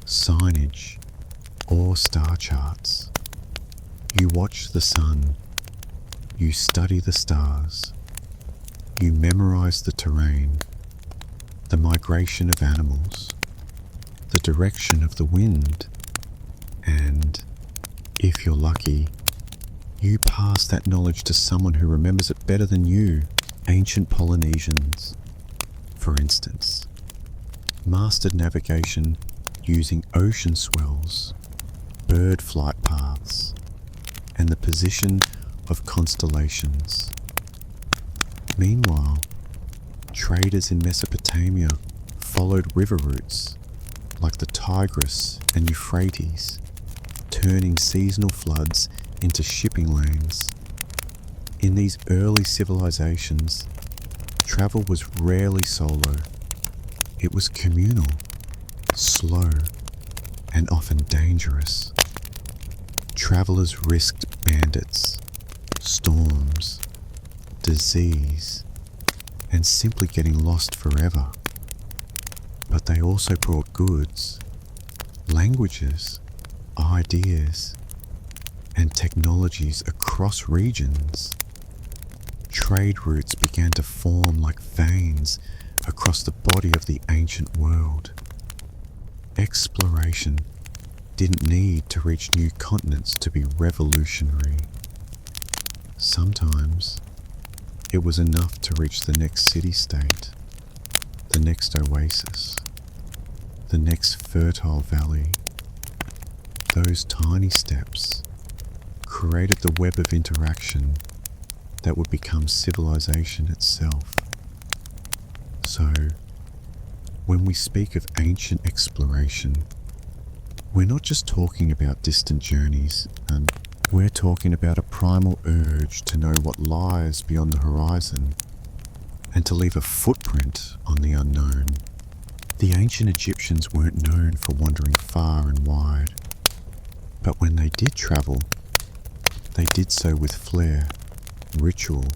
signage, or star charts? You watch the sun, you study the stars, you memorize the terrain, the migration of animals, the direction of the wind, and, if you're lucky, you pass that knowledge to someone who remembers it better than you. Ancient Polynesians, for instance, mastered navigation using ocean swells, bird flight paths, and the position of constellations. Meanwhile, Traders in Mesopotamia followed river routes like the Tigris and Euphrates, turning seasonal floods into shipping lanes. In these early civilizations, travel was rarely solo. It was communal, slow, and often dangerous. Travelers risked bandits, storms, disease, and simply getting lost forever. But they also brought goods, languages, ideas, and technologies across regions. Trade routes began to form like veins across the body of the ancient world. Exploration didn't need to reach new continents to be revolutionary. Sometimes it was enough to reach the next city-state, the next oasis, the next fertile valley. Those tiny steps created the web of interaction that would become civilization itself. So, when we speak of ancient exploration, we're not just talking about distant journeys, and we're talking about a primal urge to know what lies beyond the horizon and to leave a footprint on the unknown. The ancient Egyptians weren't known for wandering far and wide, but when they did travel, they did so with flair, ritual,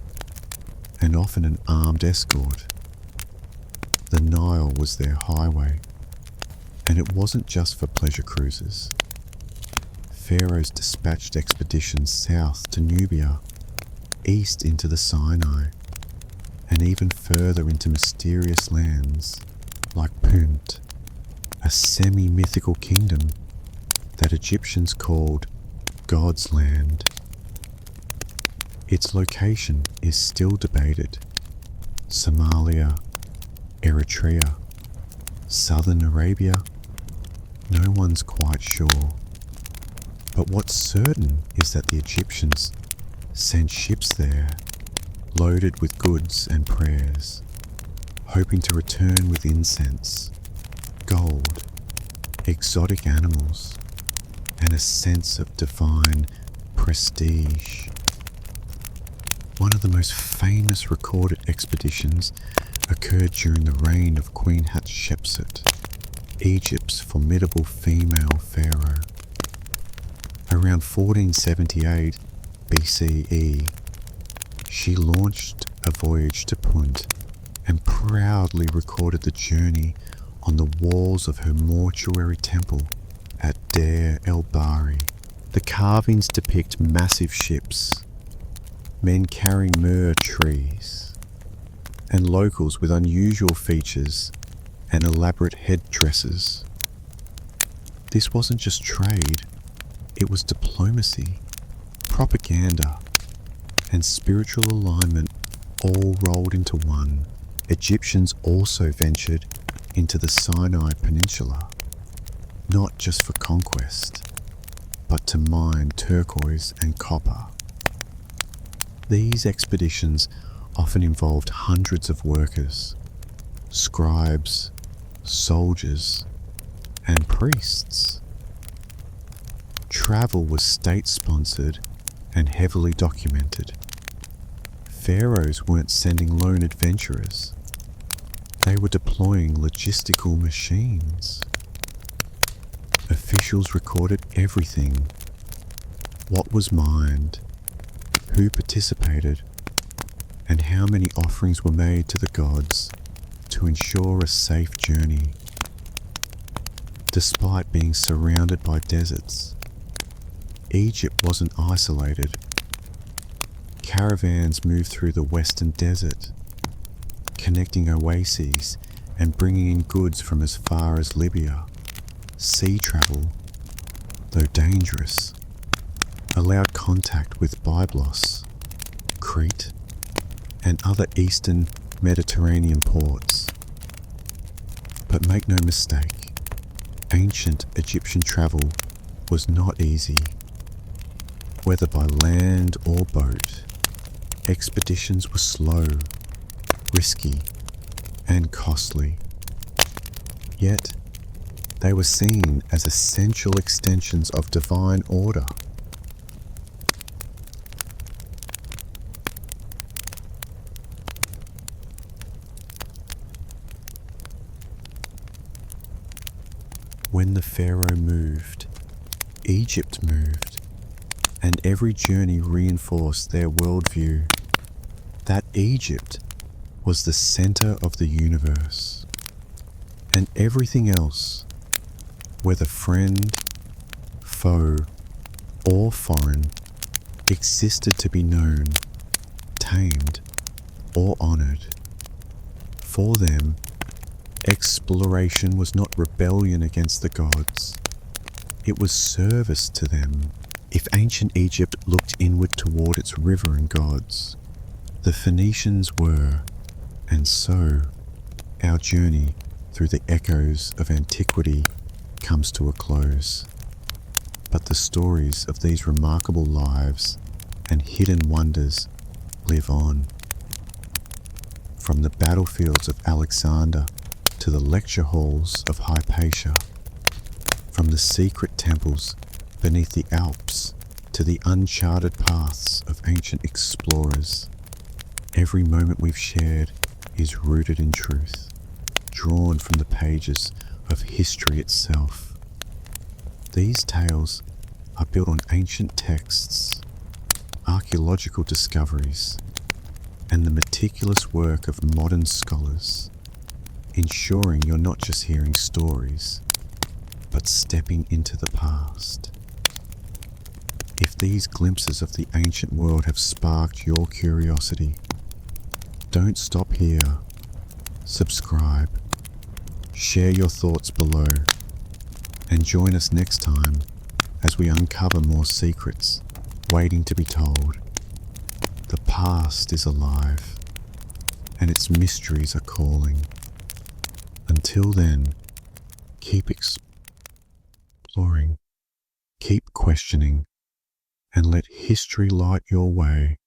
and often an armed escort. The Nile was their highway, and it wasn't just for pleasure cruises. Pharaohs dispatched expeditions south to Nubia, east into the Sinai, and even further into mysterious lands like Punt, a semi-mythical kingdom that Egyptians called God's Land. Its location is still debated. Somalia, Eritrea, southern Arabia, no one's quite sure. But what's certain is that the Egyptians sent ships there, loaded with goods and prayers, hoping to return with incense, gold, exotic animals, and a sense of divine prestige. One of the most famous recorded expeditions occurred during the reign of Queen Hatshepsut, Egypt's formidable female pharaoh. Around 1478 BCE, she launched a voyage to Punt and proudly recorded the journey on the walls of her mortuary temple at Deir el-Bahri. The carvings depict massive ships, men carrying myrrh trees, and locals with unusual features and elaborate headdresses. This wasn't just trade, it was diplomacy, propaganda, and spiritual alignment all rolled into one. Egyptians also ventured into the Sinai Peninsula, not just for conquest, but to mine turquoise and copper. These expeditions often involved hundreds of workers, scribes, soldiers, and priests. Travel was state-sponsored and heavily documented. Pharaohs weren't sending lone adventurers. They were deploying logistical machines. Officials recorded everything: what was mined, who participated, and how many offerings were made to the gods to ensure a safe journey. Despite being surrounded by deserts, Egypt wasn't isolated. Caravans moved through the western desert, connecting oases and bringing in goods from as far as Libya. Sea travel, though dangerous, allowed contact with Byblos, Crete, and other eastern Mediterranean ports. But make no mistake, ancient Egyptian travel was not easy. Whether by land or boat, expeditions were slow, risky, and costly. Yet, they were seen as essential extensions of divine order. When the Pharaoh moved, Egypt moved, and every journey reinforced their worldview that Egypt was the center of the universe, and everything else, whether friend, foe, or foreign, existed to be known, tamed, or honored. For them, exploration was not rebellion against the gods, it was service to them. If ancient Egypt looked inward toward its river and gods, the Phoenicians were, and so our journey through the echoes of antiquity comes to a close. But the stories of these remarkable lives and hidden wonders live on. From the battlefields of Alexander to the lecture halls of Hypatia, from the secret temples beneath the Alps to the uncharted paths of ancient explorers, every moment we've shared is rooted in truth, drawn from the pages of history itself. These tales are built on ancient texts, archaeological discoveries, and the meticulous work of modern scholars, ensuring you're not just hearing stories, but stepping into the past. If these glimpses of the ancient world have sparked your curiosity, don't stop here. Subscribe, share your thoughts below, and join us next time as we uncover more secrets waiting to be told. The past is alive, and its mysteries are calling. Until then, keep exploring, keep questioning, and let history light your way.